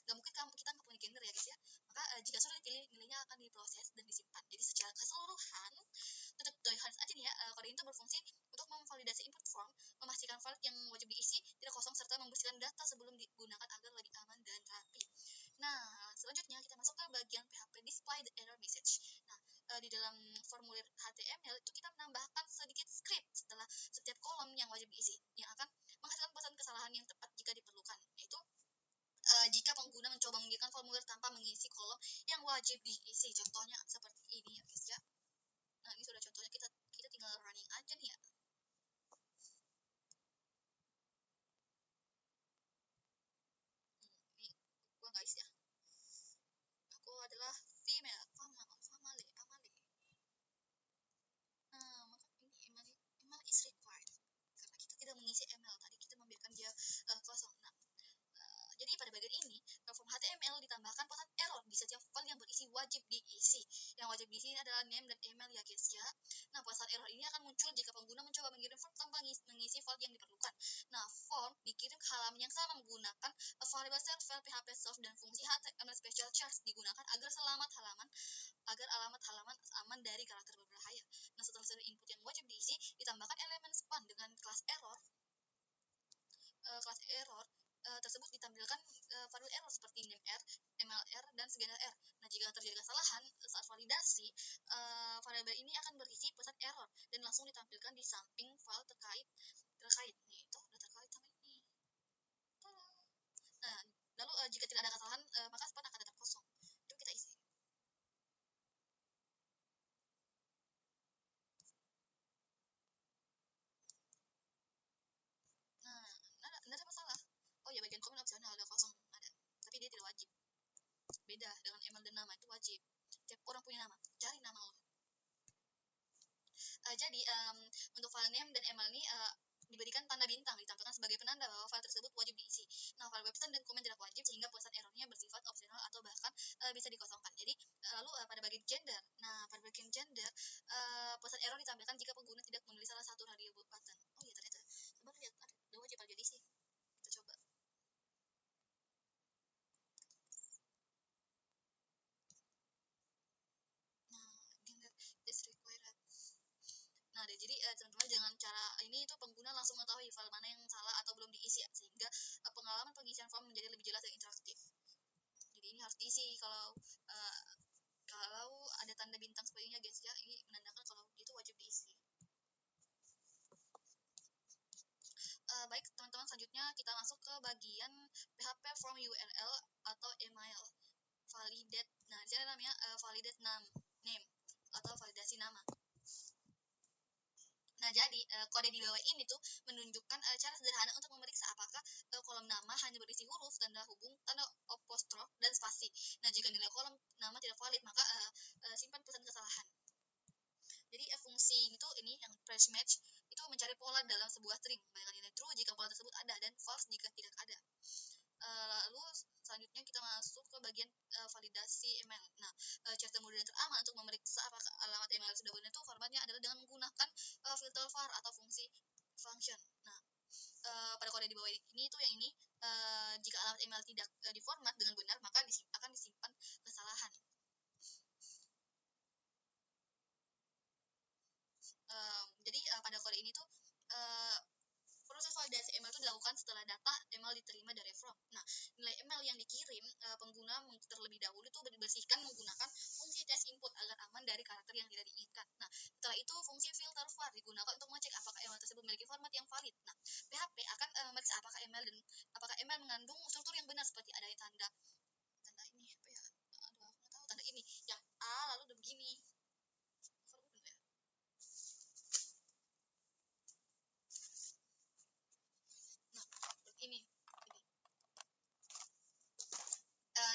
Gak mungkin kita nggak punya gender ya guys ya. Maka jika sudah dipilih nilainya akan diproses dan disimpan. Jadi secara keseluruhan untuk Doyhans aja nih ya, kode itu berfungsi untuk memvalidasi input form, memastikan file yang wajib diisi tidak kosong, serta membersihkan data sebelum digunakan agar lebih aman dan rapi. Nah, selanjutnya kita masuk ke bagian PHP display the error message. Nah, di dalam formulir HTML itu kita menambahkan sedikit script setelah setiap kolom yang wajib diisi yang akan menghasilkan pesan kesalahan yang tepat jika diperlukan, yaitu jika pengguna mencoba mengirimkan formulir tanpa mengisi kolom yang wajib diisi. Contohnya seperti ini ya guys ya. Nah, ini sudah contohnya, kita tinggal running aja nih ya. Ini gua guys ya. Aku adalah female, family. Nah, maka ini email is required. Karena kita tidak mengisi email tadi, kita membiarkan dia kosong. Nah, jadi pada bagian ini, form HTML ditambahkan pesan error di setiap file yang berisi wajib diisi. Yang wajib diisi adalah name dan email ya guys ya. Nah, pesan error ini akan muncul jika pengguna mencoba mengirim form tanpa mengisi file yang diperlukan. Nah, form dikirim ke halaman yang sama menggunakan variable server, PHP source, dan fungsi HTML special charge digunakan agar alamat halaman aman dari karakter berbahaya. Nah, setelah sudah input yang wajib diisi ditambahkan elemen span dengan kelas error. Kelas error tersebut ditampilkan variabel error seperti name r, mlr, dan scanner r. Nah, jika terjadi kesalahan saat validasi, variabel ini akan berisi pesan error dan langsung ditampilkan di samping file terkait. Nih, itu udah terkait sama ini. Nah, lalu jika tidak ada kesalahan, maka span akan tetap kosong. Coba kita isi. Nah, nggak ada masalah. Oh ya, bagian komen opsional ada kosong, ada. Tapi dia tidak wajib. Beda dengan email dan nama, itu wajib. Tiap orang punya nama, cari nama lo. Jadi untuk file name dan email ini diberikan tanda bintang, ditampilkan sebagai penanda bahwa file tersebut wajib diisi. Nah, file website dan komen tidak wajib sehingga pesan errornya bersifat opsional atau bahkan bisa dikosongkan. Jadi lalu pada bagian gender, nah pada bagian gender pesan error ditampilkan jika pengguna tidak menulis salah satu radio button. Oh iya, ternyata coba lihat ada wajib aja diisi. Kita coba. Nah, gender is required. Nah, jadi teman-teman jangan cara ini itu pengguna langsung mengetahui file mana yang salah atau belum diisi ya, sehingga pengalaman pengisian form menjadi lebih jelas dan interaktif. Jadi ini harus diisi kalau ada tanda bintang seperti ini guys ya, ini menandakan kalau itu wajib diisi. Baik teman-teman, selanjutnya kita masuk ke bagian PHP form URL atau email validate. Nah, di sini namanya validate name atau validasi nama. Nah, jadi kode di bawah ini tuh menunjukkan cara sederhana untuk memeriksa apakah kolom nama hanya berisi huruf, tanda hubung, tanda apostrof, dan spasi. Nah, jika nilai kolom nama tidak valid, maka simpan pesan kesalahan. Jadi fungsi itu ini yang trace match itu mencari pola dalam sebuah string, baikkan nilai true jika pola tersebut ada dan false jika tidak ada. Lalu selanjutnya kita masuk ke bagian validasi email. Nah, cara mudah dan teraman untuk memeriksa apakah alamat email sudah benar itu formatnya adalah dengan menggunakan filter var atau fungsi function. Nah, pada kode di bawah ini itu yang ini jika alamat email tidak diformat dengan benar maka akan disimpan kesalahan. Jadi pada kode ini tuh proses validasi email itu dilakukan setelah data email diterima dari from. Nah, nilai email yang dikirim pengguna terlebih dahulu itu dibersihkan menggunakan fungsi test input agar aman dari karakter yang tidak diinginkan. Nah, setelah itu fungsi filter var digunakan untuk mengecek apakah email tersebut memiliki format yang valid. Nah, PHP akan memeriksa apakah email mengandung struktur yang benar seperti adanya tanda ini apa ya? Aduh, aku nggak tahu tanda ini yang A lalu udah begini. Ini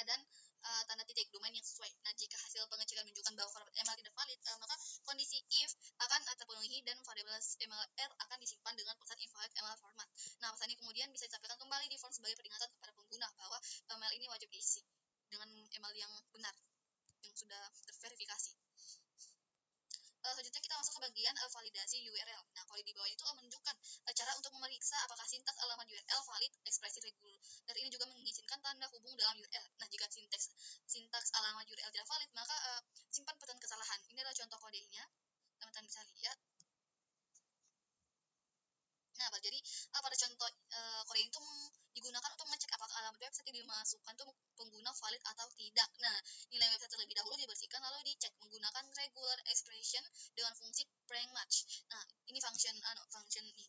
dan tanda titik domain yang sesuai. Nah, jika hasil pengecekan menunjukkan bahwa format email tidak valid, maka kondisi if akan terpenuhi dan variabel email r akan disimpan dengan pesan invalid email format. Nah, pesan ini kemudian bisa ditampilkan kembali di form sebagai peringatan kepada pengguna bahwa email ini wajib diisi dengan email yang benar yang sudah terverifikasi. Selanjutnya kita masuk ke bagian validasi URL. Nah, kalau di bawah itu menunjukkan cara untuk memeriksa apakah sintaks alamat URL valid, ekspresi reguler ini juga mengizinkan tanda hubung dalam URL. Nah, jika sintaks alamat URL tidak valid, maka simpan pesan kesalahan. Ini adalah contoh kodenya, teman-teman bisa lihat. Nah, jadi pada contoh kode itu digunakan untuk mengecek apakah alamat website yang dimasukkan itu pengguna valid atau tidak. Nah, nilai website terlebih dahulu dibersihkan lalu dicek menggunakan regular expression dengan fungsi prank match. Nah, ini function ini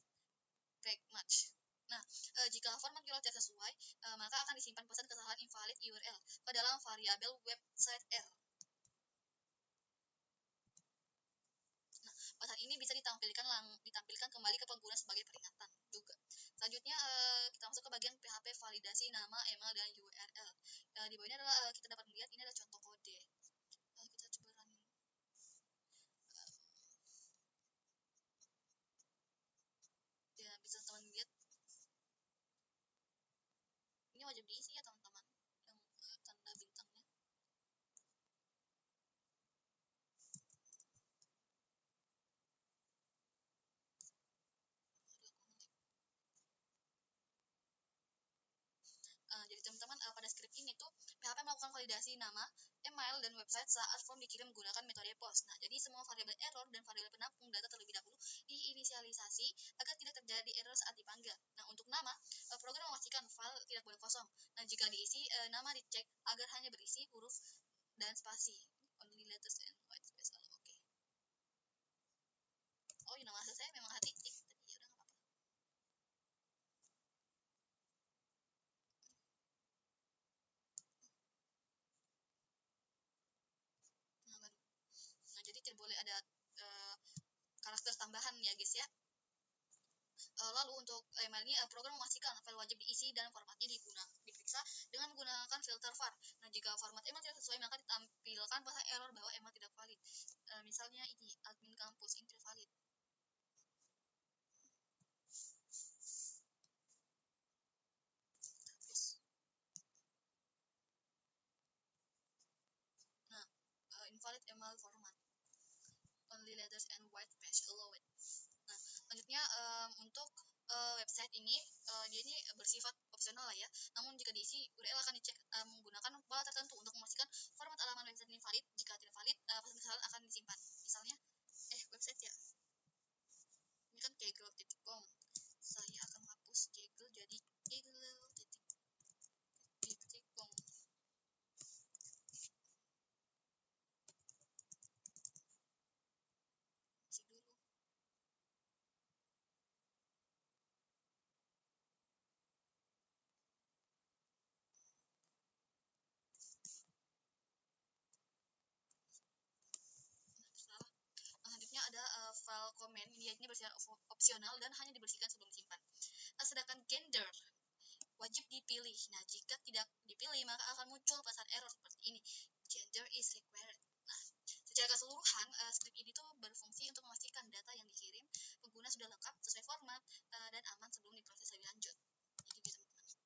prank match. Nah, jika format URL tidak sesuai, maka akan disimpan pesan kesalahan invalid URL ke dalam variabel website r. Pesan ini bisa ditampilkan kembali ke pengguna sebagai peringatan juga. Selanjutnya kita masuk ke bagian PHP validasi nama, email, dan URL. Di bawah ini adalah kita dapat melihat ini adalah contoh kode. Kita coba running. Ya, bisa teman lihat. Ini wajib diisi ya teman-teman. Yang tanda bintangnya. Jadi teman-teman pada script ini tuh PHP melakukan memvalidasi nama, email, dan website saat form dikirim menggunakan metode POS. Nah, jadi semua variabel error dan variabel penampung data terlebih dahulu diinisialisasi agar tidak terjadi error saat dipanggil. Nah, untuk nama, program memastikan file tidak boleh kosong. Nah, jika diisi, nama dicek agar hanya berisi huruf dan spasi. Only letters and white space. Oke. Oh, nama asli saya memang hati tadi ya udah nggak apa-apa. Nah, baru. Nah, jadi tidak boleh ada karakter tambahan ya guys ya. Lalu untuk email ini program memastikan file wajib diisi dan formatnya diperiksa dengan menggunakan filter var. Nah, jika format email tidak sesuai maka ditampilkan pesan error bahwa email tidak valid. Misalnya ini admin kampus ini tidak valid. Nah, invalid email format. Only letters and white space allowed. Nah, selanjutnya untuk website ini dia ini bersifat opsional lah ya. Namun jika diisi URL akan dicek menggunakan pola tertentu untuk memastikan format halaman website ini valid. Jika tidak valid, pesan kesalahan akan disimpan. Misalnya, website ya. Ini kan kegel.com. Saya akan menghapus kegel jadi kegel.com. Isi dulu. Selanjutnya ada file comment, ini bersifat opsional dan hanya dibersihkan sebelum disimpan. Sedangkan gender wajib dipilih. Nah, jika tidak dipilih maka akan muncul pesan error seperti ini. Gender is required. Nah, secara keseluruhan script ini tuh berfungsi untuk memastikan data yang dikirim pengguna sudah lengkap sesuai format dan aman sebelum diproses lebih lanjut. Jadi bisa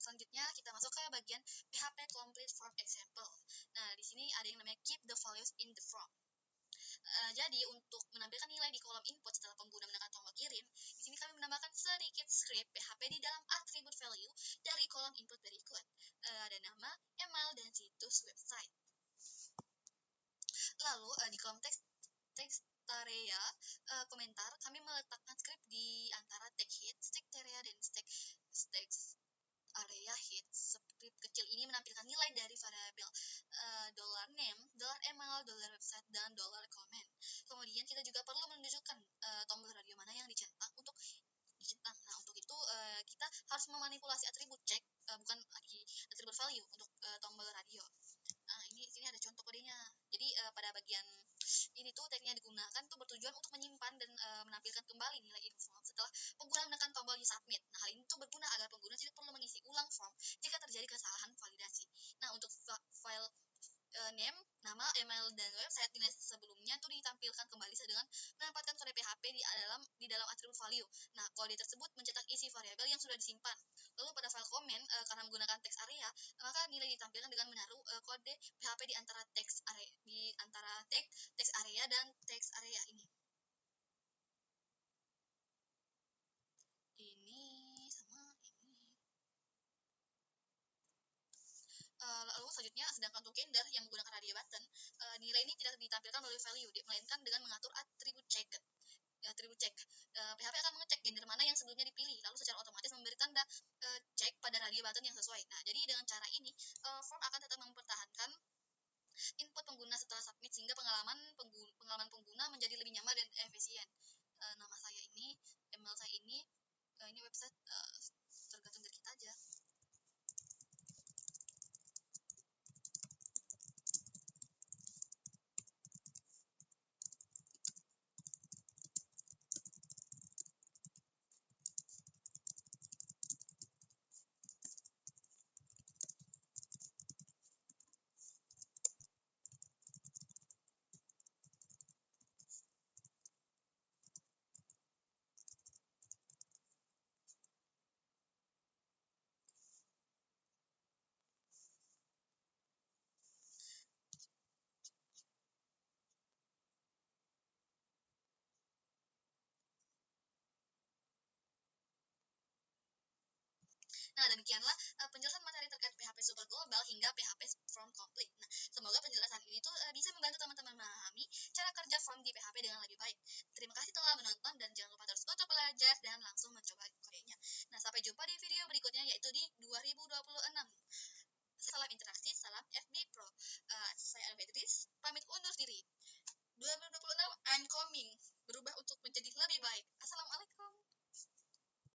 selanjutnya kita masuk ke bagian PHP complete form example. Nah, di sini ada yang namanya keep the values in the form. Jadi untuk menampilkan nilai di kolom input setelah pengguna menekan tombol kirim, di sini kami menambahkan sedikit script PHP di dalam atribut value dari kolom input berikut. Ada nama, email, dan situs website. Lalu di kolom teks area komentar, kami meletakkan script di antara tag head, tag area, dan tag area hit. Script kecil ini menampilkan nilai dari variabel $name, $email, $website, dan $comment. Kemudian kita juga perlu menunjukkan tombol radio mana yang dicetak untuk dicetak. Nah, untuk itu kita harus memanipulasi atribut check, bukan lagi atribut value untuk tombol radio. Nah, ini sini ada contoh kodenya. Jadi pada bagian ini tuh tagnya digunakan tuh bertujuan untuk menyimpan dan menampilkan kembali nilai info setelah pengguna menekan tombol submit. Nah, hal ini tuh berguna agar pengguna tidak perlu mengisi ulang form jika terjadi kesalahan validasi. Nah, untuk file name, nama, email, dan website nilai sebelumnya tuh ditampilkan kembali dengan menempatkan kode PHP di dalam atribut value. Nah, kode tersebut mencetak isi variabel yang sudah disimpan. Lalu pada file comment karena menggunakan teks area, maka nilai ditampilkan dengan menaruh kode PHP di antara teks area dan teks area ini. Ini sama ini. Lalu selanjutnya, sedangkan untuk gender yang menggunakan radio button, nilai ini tidak ditampilkan melalui value, melainkan dengan mengatur atribut check. PHP akan mengecek gender mana yang sebelumnya dipilih, lalu secara otomatis memberi tanda cek pada radio button yang sesuai. Nah, jadi dengan cara ini, form akan tetap mempertahankan input pengguna setelah submit sehingga pengalaman pengguna menjadi lebih nyaman dan efisien. Nama saya ini, email saya ini website tergantung dari kita aja. Nah, demikianlah penjelasan materi terkait PHP super global hingga PHP from complete. Nah, semoga penjelasan ini tuh bisa membantu teman-teman memahami cara kerja form di PHP dengan lebih baik. Terima kasih telah menonton dan jangan lupa terus untuk belajar dan langsung mencoba kodenya. Nah, sampai jumpa di video